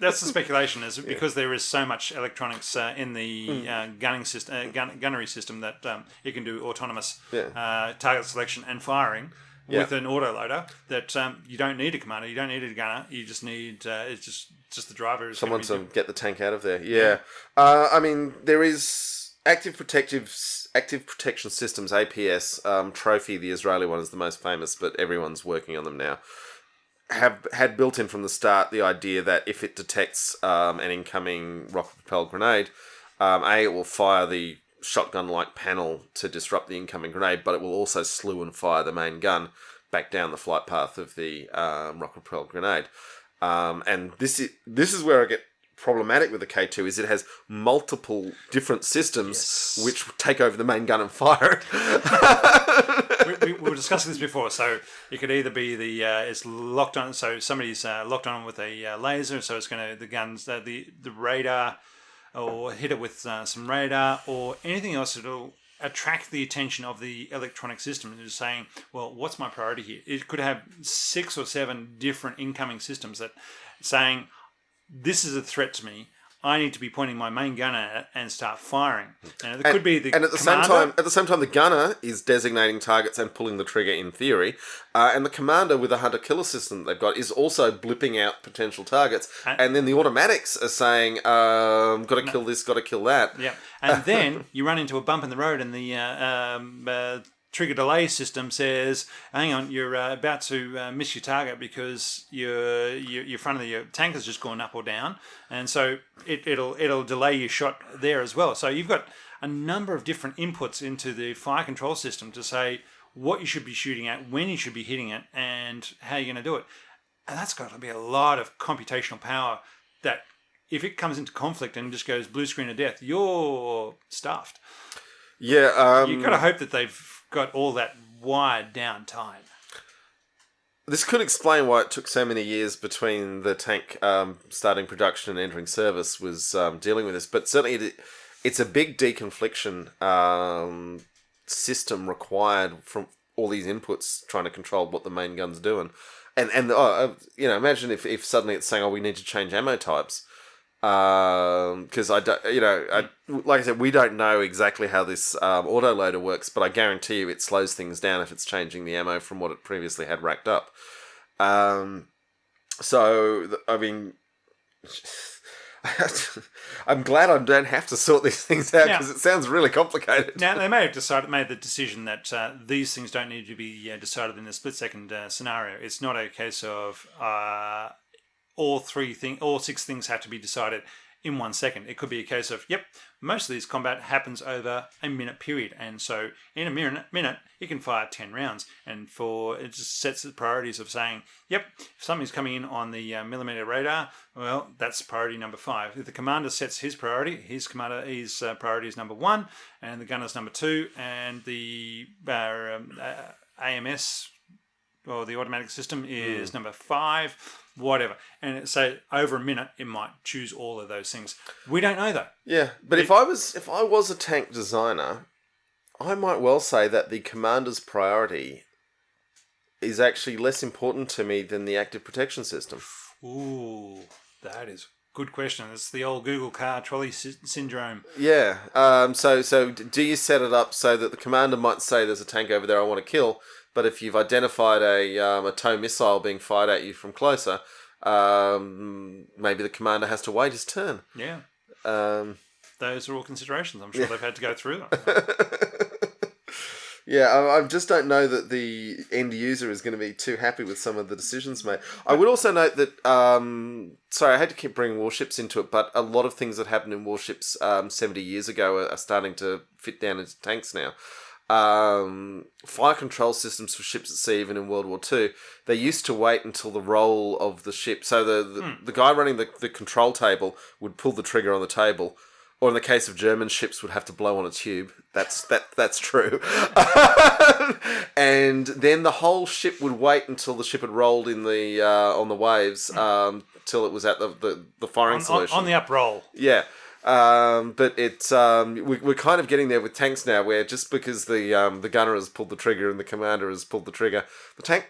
that's the speculation, is because there is so much electronics in the gunnery system that it can do autonomous target selection and firing. with an autoloader that you don't need a commander, you don't need a gunner, you just need it's just the driver. Someone to get the tank out of there. Yeah. I mean, there is active protection systems, APS. Trophy, the Israeli one, is the most famous, but everyone's working on them now. Have had built in from the start the idea that if it detects an incoming rocket-propelled grenade, it will fire the shotgun-like panel to disrupt the incoming grenade, but it will also slew and fire the main gun back down the flight path of the rocket-propelled grenade. And this is where I get problematic with the K2, is it has multiple different systems which take over the main gun and fire it. we were discussing this before, so it could either be it's locked on, so somebody's locked on with a laser, so it's going to, the guns, the radar, or hit it with some radar, or anything else that'll attract the attention of the electronic system, and just saying, well, what's my priority here? It could have 6 or 7 different incoming systems that saying, this is a threat to me. I need to be pointing my main gun at it and start firing. And it could be the at the same time, the gunner is designating targets and pulling the trigger in theory, and the commander with the hunter-killer system they've got is also blipping out potential targets. And then the automatics are saying, "Got to kill this, got to kill that." Yeah, and then you run into a bump in the road, and the trigger delay system says, hang on, you're about to miss your target because your front of your tank has just gone up or down, and so it'll delay your shot there as well. So you've got a number of different inputs into the fire control system to say what you should be shooting at, when you should be hitting it, and how you're going to do it. And that's got to be a lot of computational power that if it comes into conflict and just goes blue screen of death, you're stuffed. Yeah. You've got to hope that they've got all that wired down tight. This could explain why it took so many years between the tank starting production and entering service was dealing with this. But certainly it's a big deconfliction system required from all these inputs trying to control what the main gun's doing. And imagine if suddenly it's saying, we need to change ammo types. Because like I said, we don't know exactly how this autoloader works, but I guarantee you it slows things down if it's changing the ammo from what it previously had racked up. I'm glad I don't have to sort these things out because it sounds really complicated. Now, they may have made the decision that these things don't need to be decided in a split-second scenario. It's not a case of all 6 things have to be decided in 1 second. It could be a case of, most of these combat happens over a minute period. And so in a minute, you can fire 10 rounds. And it just sets the priorities of saying, if something's coming in on the millimeter radar, well, that's priority number 5. If the commander sets his priority, his priority is number 1, and the gunner's number 2, and the AMS, or the automatic system, is number 5, whatever. And so over a minute, it might choose all of those things. We don't know though. Yeah, but if I was a tank designer, I might well say that the commander's priority is actually less important to me than the active protection system. Ooh, that is a good question. It's the old Google car trolley syndrome. Yeah. So do you set it up so that the commander might say, "There's a tank over there I want to kill," but if you've identified a tow missile being fired at you from closer, maybe the commander has to wait his turn. Yeah. Those are all considerations. I'm sure they've had to go through them. Yeah, I just don't know that the end user is going to be too happy with some of the decisions made. I would also note that, I hate to keep bringing warships into it, but a lot of things that happened in warships 70 years ago are starting to fit down into tanks now. Fire control systems for ships at sea, even in World War II, they used to wait until the roll of the ship. So the guy running the control table would pull the trigger on the table, or in the case of German ships, would have to blow on a tube. That's true. And then the whole ship would wait until the ship had rolled in the on the waves till it was at the firing solution on the up roll. Yeah. But it's we're kind of getting there with tanks now, where just because the gunner has pulled the trigger and the commander has pulled the trigger, the tank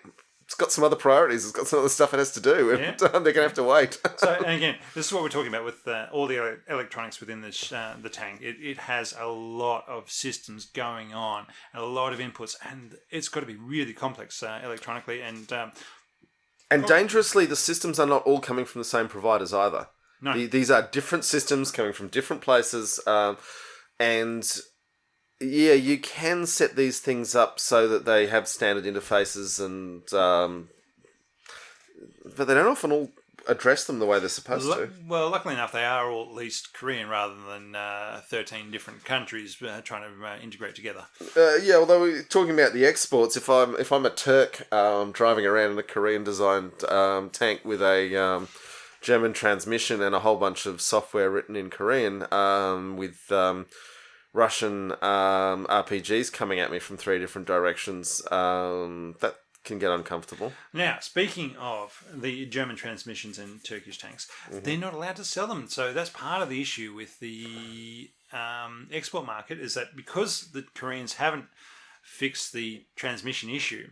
it's got some other priorities. It's got some other stuff it has to do. And they're going to have to wait. So, and again, this is what we're talking about with all the electronics within this, the tank. It has a lot of systems going on and a lot of inputs, and it's got to be really complex electronically. And dangerously, the systems are not all coming from the same providers either. No. These are different systems coming from different places, and yeah, you can set these things up so that they have standard interfaces, and but they don't often all address them the way they're supposed to. Well, luckily enough, they are all at least Korean rather than 13 different countries trying to integrate together. Yeah, although we're talking about the exports, if I'm a Turk driving around in a Korean-designed tank with a German transmission and a whole bunch of software written in Korean with Russian RPGs coming at me from 3 different directions, that can get uncomfortable. Now, speaking of the German transmissions in Turkish tanks, they're not allowed to sell them. So that's part of the issue with the export market, is that because the Koreans haven't fixed the transmission issue,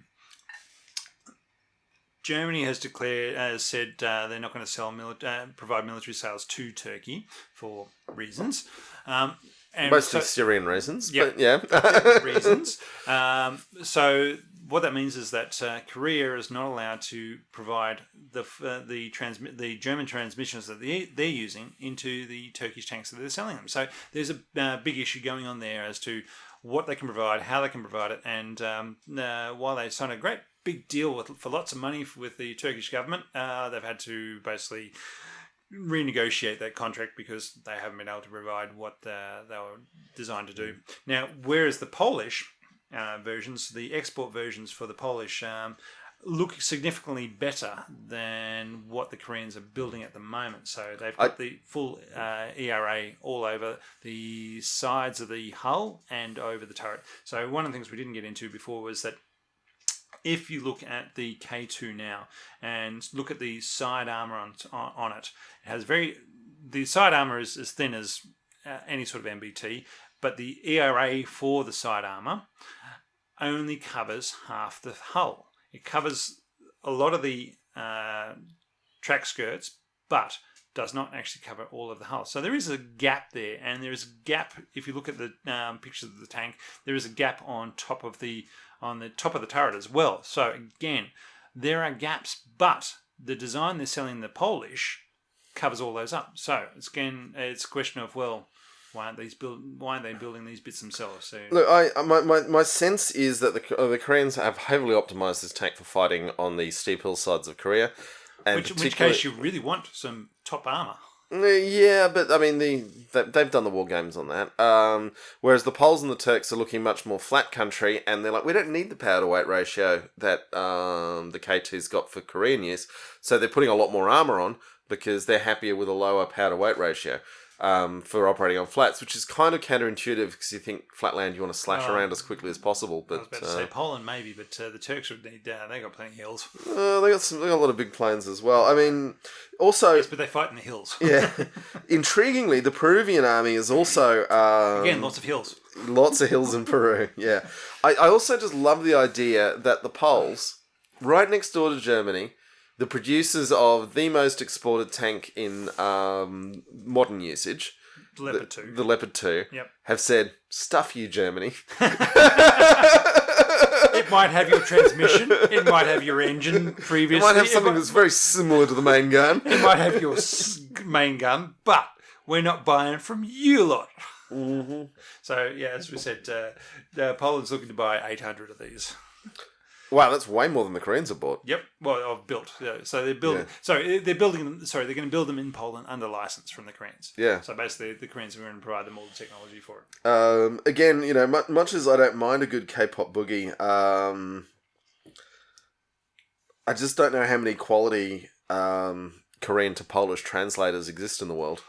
Germany has said they're not going to sell provide military sales to Turkey for reasons. And mostly Syrian reasons, yep, but yeah. reasons. So what that means is that Korea is not allowed to provide the German transmissions that they're using into the Turkish tanks that they're selling them. So there's a big issue going on there as to what they can provide, how they can provide it, and while they signed a great big deal for lots of money with the Turkish government, they've had to basically renegotiate that contract because they haven't been able to provide what they were designed to do. Now, whereas the Polish versions, the export versions for the Polish, look significantly better than what the Koreans are building at the moment. So they've got the full ERA all over the sides of the hull and over the turret. So one of the things we didn't get into before was that if you look at the K2 now and look at the side armour on it, it has the side armour is as thin as any sort of MBT, but the ERA for the side armour only covers half the hull. It covers a lot of the track skirts, but does not actually cover all of the hull. So there is a gap there, and there is a gap, if you look at the pictures of the tank, there is a gap on the top of the turret as well. So again, there are gaps, but the design they're selling the Polish covers all those up. So it's a question of, well, why aren't they building these bits themselves? So look, my sense is that the Koreans have heavily optimized this tank for fighting on the steep hillsides of Korea, and in which case you really want some top armor. Yeah, but I mean they've done the war games on that. Whereas the Poles and the Turks are looking much more flat country, and they're like, we don't need the power to weight ratio that the K2's got for Korean use, so they're putting a lot more armor on because they're happier with a lower power to weight ratio. For operating on flats, which is kind of counterintuitive because you think flatland you want to slash around as quickly as possible. But I was about to say Poland maybe, but the Turks would need. They got plenty of hills. They got a lot of big plains as well. I mean, also yes, but they fight in the hills. Yeah, intriguingly, the Peruvian army is also again lots of hills. Lots of hills in Peru. Yeah, I also just love the idea that the Poles, right next door to Germany, the producers of the most exported tank in modern usage, the Leopard 2. The Leopard 2, yep, have said, stuff you, Germany. It might have your transmission. It might have your engine previously. It might have something that's very similar to the main gun. It might have your main gun, but we're not buying from you lot. Mm-hmm. So, yeah, as we said, Poland's looking to buy 800 of these. Wow, that's way more than the Koreans have bought. Yep. Well, I've built. So they're building. Yeah. Sorry, they're building them. Sorry, they're going to build them in Poland under license from the Koreans. Yeah. So basically, the Koreans are going to provide them all the technology for it. Again, much as I don't mind a good K-pop boogie, I just don't know how many quality Korean to Polish translators exist in the world.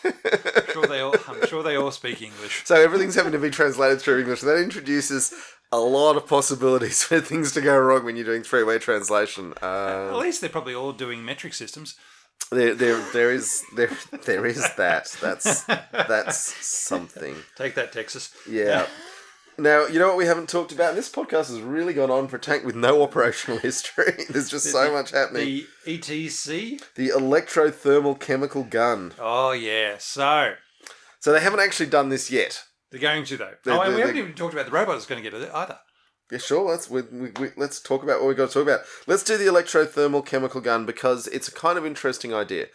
I'm sure they all speak English. So everything's having to be translated through English. That introduces a lot of possibilities for things to go wrong when you're doing three-way translation. At least they're probably all doing metric systems. There is that. That's something. Take that, Texas. Yeah. Now, you know what we haven't talked about? This podcast has really gone on for a tank with no operational history. There's just so much happening. The ETC? The Electro Thermochemical Gun. Oh, yeah. So they haven't actually done this yet. they're going to, though. And we haven't even talked about the robot that's going to get it either. Yeah, sure. Let's talk about what we've got to talk about. Let's do the Electro Thermochemical Gun because it's a kind of interesting idea.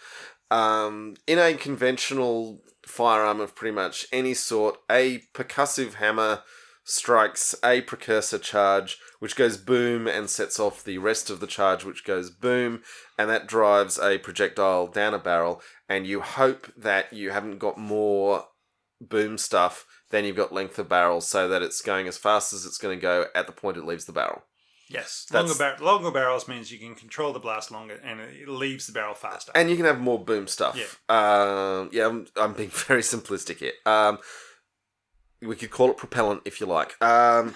In a conventional firearm of pretty much any sort, a percussive hammer strikes a precursor charge, which goes boom and sets off the rest of the charge, which goes boom, and that drives a projectile down a barrel, and you hope that you haven't got more boom stuff than you've got length of barrel, so that it's going as fast as it's going to go at the point it leaves the barrel. Yes, longer barrels means you can control the blast longer, and it leaves the barrel faster. And you can have more boom stuff. Yeah, I'm being very simplistic here. We could call it propellant if you like. Now,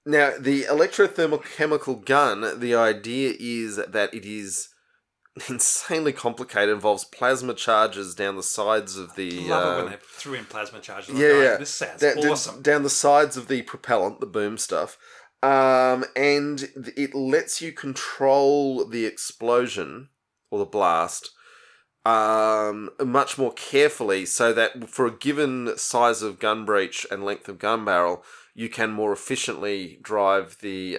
the electrothermochemical gun, the idea is that it is insanely complicated. It involves plasma charges down the sides of the... I love it when they threw in plasma charges. Yeah. This sounds awesome. Down the sides of the propellant, the boom stuff. And it lets you control the explosion or the blast much more carefully, so that for a given size of gun breech and length of gun barrel, you can more efficiently drive the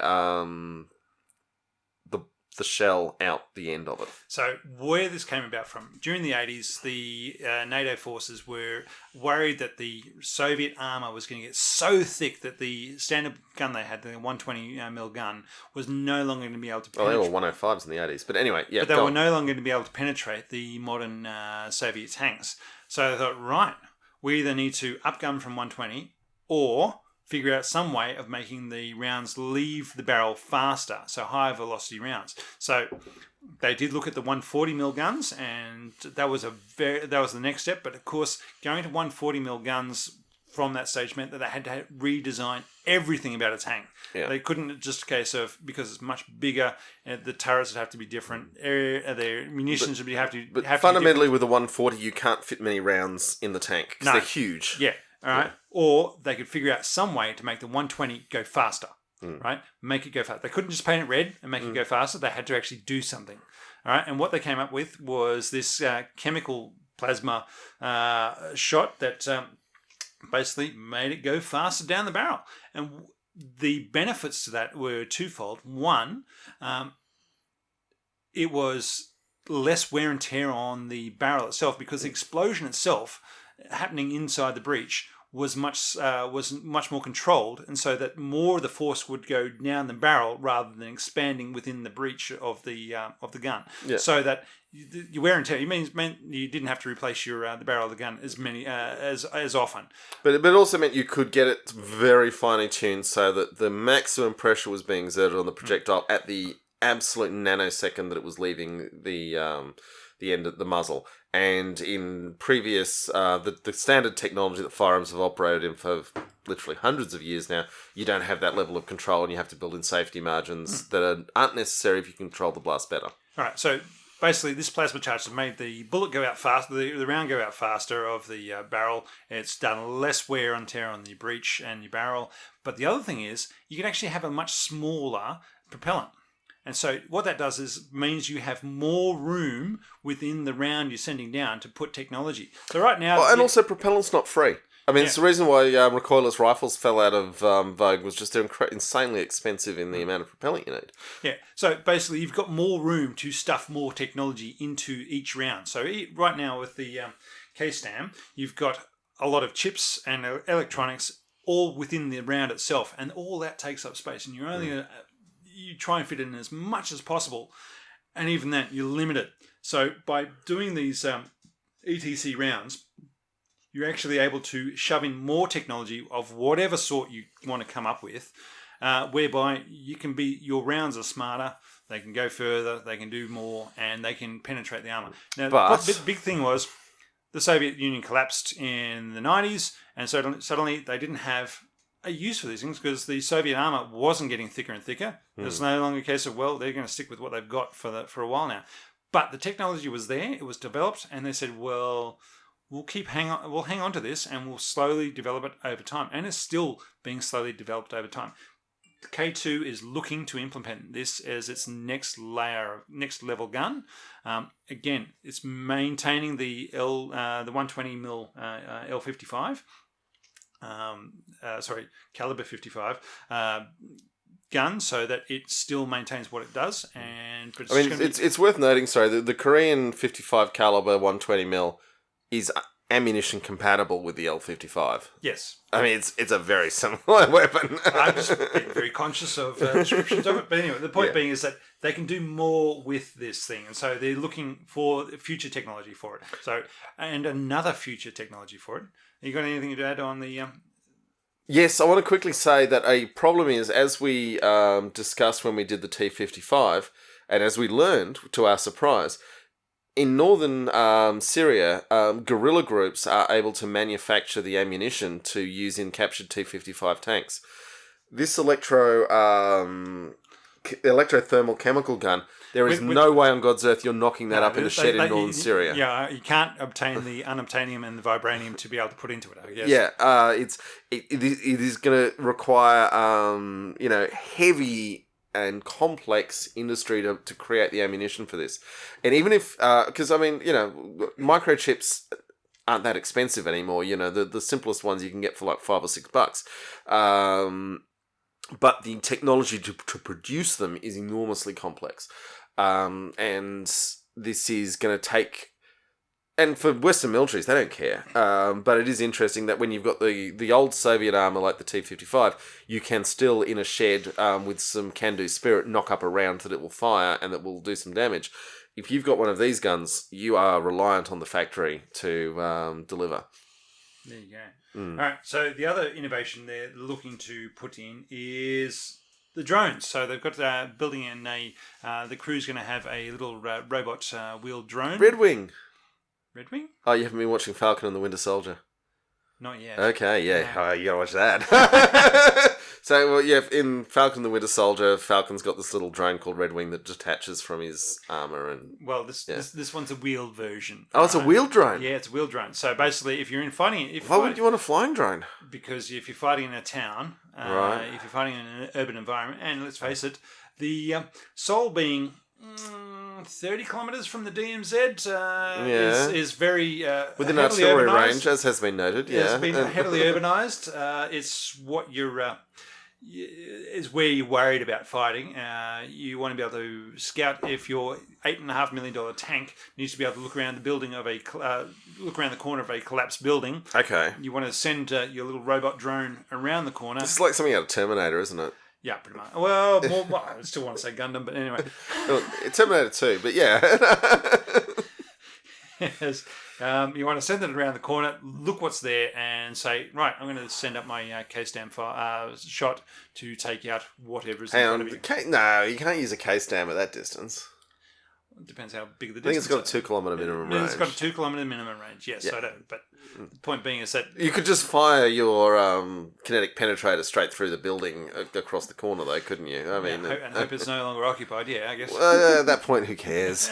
shell out the end of it. So where this came about from, during the 80s, the NATO forces were worried that the Soviet armour was going to get so thick that the standard gun they had, the 120mm gun, was no longer going to be able to penetrate. Well, they were 105s in the 80s. But anyway, yeah. But they were no longer going to be able to penetrate the modern Soviet tanks. So they thought, right, we either need to upgun from 120 or figure out some way of making the rounds leave the barrel faster, so higher velocity rounds. So they did look at the 140mm guns, and that was the next step. But of course, going to 140mm guns from that stage meant that they had to redesign everything about a tank. Yeah. They couldn't just a case of, because it's much bigger, the turrets would have to be different, their munitions would have to. But fundamentally, with a 140, you can't fit many rounds in the tank because they're huge. Yeah. All right. Yeah. Or they could figure out some way to make the 120 go faster. Right? Make it go faster. They couldn't just paint it red and make it go faster. They had to actually do something. All right. And what they came up with was this chemical plasma shot that basically made it go faster down the barrel. And the benefits to that were twofold. One, it was less wear and tear on the barrel itself, because the explosion itself happening inside the breech was much more controlled, and so that more of the force would go down the barrel rather than expanding within the breech of the gun. Yeah. So that your wear and tear meant you didn't have to replace your the barrel of the gun as often. But it also meant you could get it very finely tuned, so that the maximum pressure was being exerted on the projectile at the absolute nanosecond that it was leaving the end of the muzzle. And in previous, the standard technology that firearms have operated in for literally hundreds of years now, you don't have that level of control, and you have to build in safety margins that aren't necessary if you control the blast better. All right, so basically this plasma charge has made the bullet go out faster, the round go out faster of the barrel. It's done less wear and tear on the breech and your barrel. But the other thing is, you can actually have a much smaller propellant. And so what that does is means you have more room within the round you're sending down to put technology. So right now... and also propellant's not free. I mean, it's the reason why recoilless rifles fell out of vogue, was just insanely expensive in the amount of propellant you need. Yeah, so basically you've got more room to stuff more technology into each round. So right now with the K-STAM, you've got a lot of chips and electronics all within the round itself, and all that takes up space, and you're only... You try and fit in as much as possible, and even then you're limited. So by doing these ETC rounds, you're actually able to shove in more technology of whatever sort you want to come up with, whereby your rounds are smarter, they can go further, they can do more, and they can penetrate the armor. Now, the big thing was the Soviet Union collapsed in the 90s, and suddenly they didn't have a use for these things, because the Soviet armor wasn't getting thicker and thicker. It's no longer a case of, well, they're going to stick with what they've got for a while now. But the technology was there, it was developed, and they said, well, we'll hang on to this, and we'll slowly develop it over time. And it's still being slowly developed over time. K2 is looking to implement this as its next level gun. Again, it's maintaining the 120 mil L55. Caliber 55 gun, so that it still maintains what it does. But it's worth noting. Sorry, the Korean 55 caliber 120 mil is ammunition compatible with the L55. Yes. I mean, it's a very similar weapon. I'm just being very conscious of descriptions of it. But anyway, the point being is that they can do more with this thing. And so they're looking for future technology for it. And another future technology for it. You got anything to add on the... Yes, I want to quickly say that a problem is, as we discussed when we did the T55, and as we learned, to our surprise, in northern Syria, guerrilla groups are able to manufacture the ammunition to use in captured T-55 tanks. This electro thermochemical gun, there is no way on God's earth you're knocking that up in a shed in northern Syria. Yeah, you can't obtain the unobtainium and the vibranium to be able to put into it, I guess. Yeah, it is going to require heavy and complex industry to create the ammunition for this. And even if, because microchips aren't that expensive anymore. The simplest ones you can get for like $5 or $6. But the technology to produce them is enormously complex. And this is going to take... And for Western militaries, they don't care. But it is interesting that when you've got the old Soviet armour like the T-55, you can still, in a shed with some can-do spirit, knock up a round that it will fire and that will do some damage. If you've got one of these guns, you are reliant on the factory to deliver. There you go. All right, so the other innovation they're looking to put in is the drones. So they've got building in the crew's going to have a little robot wheeled drone. Red Wing. Red Wing? Oh, you haven't been watching Falcon and the Winter Soldier? Not yet. Okay, yeah. Oh, you gotta watch that. So, in Falcon and the Winter Soldier, Falcon's got this little drone called Red Wing that detaches from his armour. And this one's a wheeled version. Oh, it's a wheeled drone? Yeah, it's a wheeled drone. So basically, if you're in fighting... Why would you want a flying drone? Because if you're fighting in a town, right. If you're fighting in an urban environment, and let's face it, the Seoul being... 30 kilometres from the DMZ is very within artillery range, as has been noted. Yeah, it's been heavily urbanised. It's what is where you're worried about fighting. You want to be able to scout. If your $8.5 million tank needs to be able to look around the building of look around the corner of a collapsed building. Okay, you want to send your little robot drone around the corner. It's like something out of Terminator, isn't it? Yeah, pretty much. Well, I still want to say Gundam, but anyway. Well, Terminator 2, but yeah. Yes. You want to send it around the corner, look what's there, and say, right, I'm going to send up my K-STAM shot to take out whatever's in front of you. No, you can't use a K-STAM at that distance. It depends how big the distance is. I think it's got a 2 kilometre minimum range. It's got a 2 kilometre minimum range, yes. Yeah. I don't, but the point being is that... You could just fire your kinetic penetrator straight through the building across the corner, though, couldn't you? I mean, and hope it's no longer occupied, yeah, I guess. Well, at that point, who cares?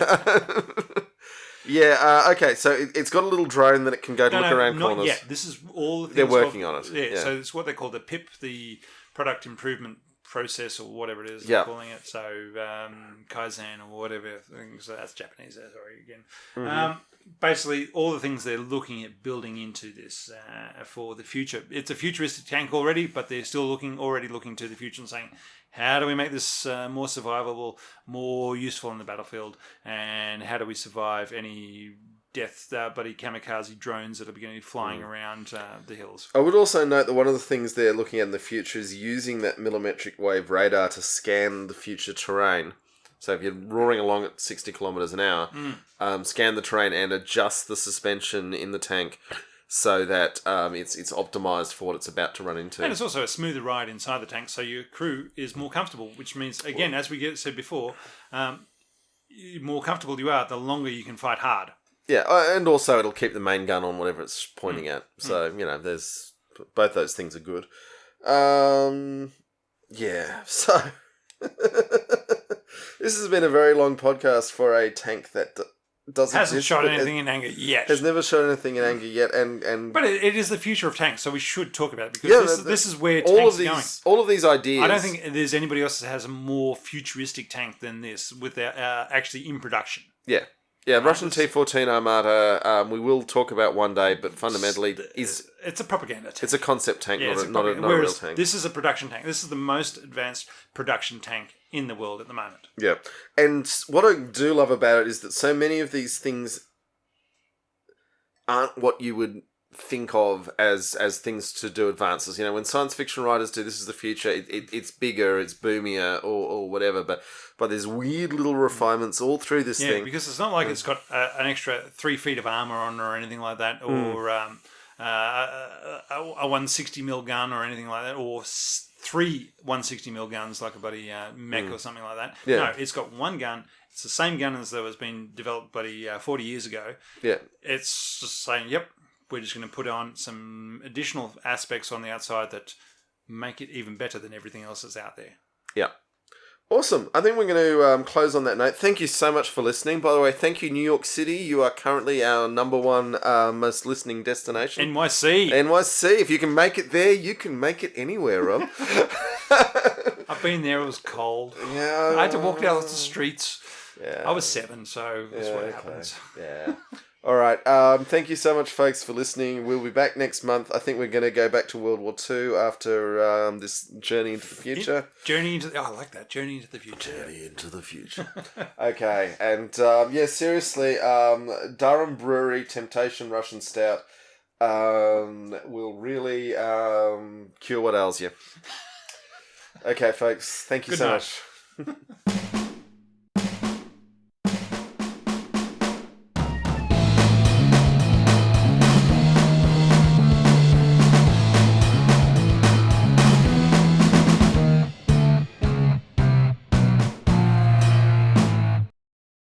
Yeah, okay, so it's got a little drone that it can go to look around corners. Not yet. This is all the things... They're working on it. Yeah, so it's what they call the PIP, the Product Improvement Process, or whatever it is they're calling it. So Kaizen or whatever. So that's Japanese, sorry, again. Mm-hmm. Basically, all the things they're looking at building into this for the future. It's a futuristic tank already, but they're still already looking to the future and saying, how do we make this more survivable, more useful in the battlefield, and how do we survive any death buddy kamikaze drones that are going to be flying around the hills? I would also note that one of the things they're looking at in the future is using that millimetric wave radar to scan the future terrain. So if you're roaring along at 60 kilometres an hour, scan the terrain and adjust the suspension in the tank so that it's optimised for what it's about to run into. And it's also a smoother ride inside the tank, so your crew is more comfortable, which means, again, as we said before, the more comfortable you are, the longer you can fight hard. Yeah, and also it'll keep the main gun on whatever it's pointing at. So, there's both those things are good. Yeah, so... This has been a very long podcast for a tank that does Hasn't exist, shot but anything in anger yet. has never shown anything in anger yet, and But it is the future of tanks, so we should talk about it because this is where tanks are going. All of these ideas. I don't think there's anybody else that has a more futuristic tank than this, with actually in production. Yeah. Russian T-14 Armata. We will talk about one day, but fundamentally, it's a propaganda tank. It's a concept tank, not a real tank. This is a production tank. This is the most advanced production tank in the world at the moment. Yeah, and what I do love about it is that so many of these things aren't what you would think of as things to do advances. When science fiction writers do this is the future, it's bigger, it's boomier, or whatever. But there's weird little refinements all through this thing. Yeah, because it's not like it's got an extra 3 feet of armour on or anything like that, or a 160mm gun or anything like that, or 3 160mm guns like a bloody mech or something like that. Yeah. No, it's got one gun. It's the same gun as that was been developed 40 years ago. Yeah. It's just saying, yep, we're just going to put on some additional aspects on the outside that make it even better than everything else that's out there. Yeah. Awesome. I think we're going to close on that note. Thank you so much for listening. By the way, thank you, New York City. You are currently our number one most listening destination. NYC. If you can make it there, you can make it anywhere, Rob. I've been there. It was cold. Yeah. I had to walk down the streets. Yeah. I was 7, so that's what happens. Yeah. All right. Thank you so much, folks, for listening. We'll be back next month. I think we're going to go back to World War II after this journey into the future. I like that. Journey into the future. Journey into the future. Okay. And, seriously, Durham Brewery Temptation Russian Stout will really cure what ails you. Okay, folks. Thank you so much.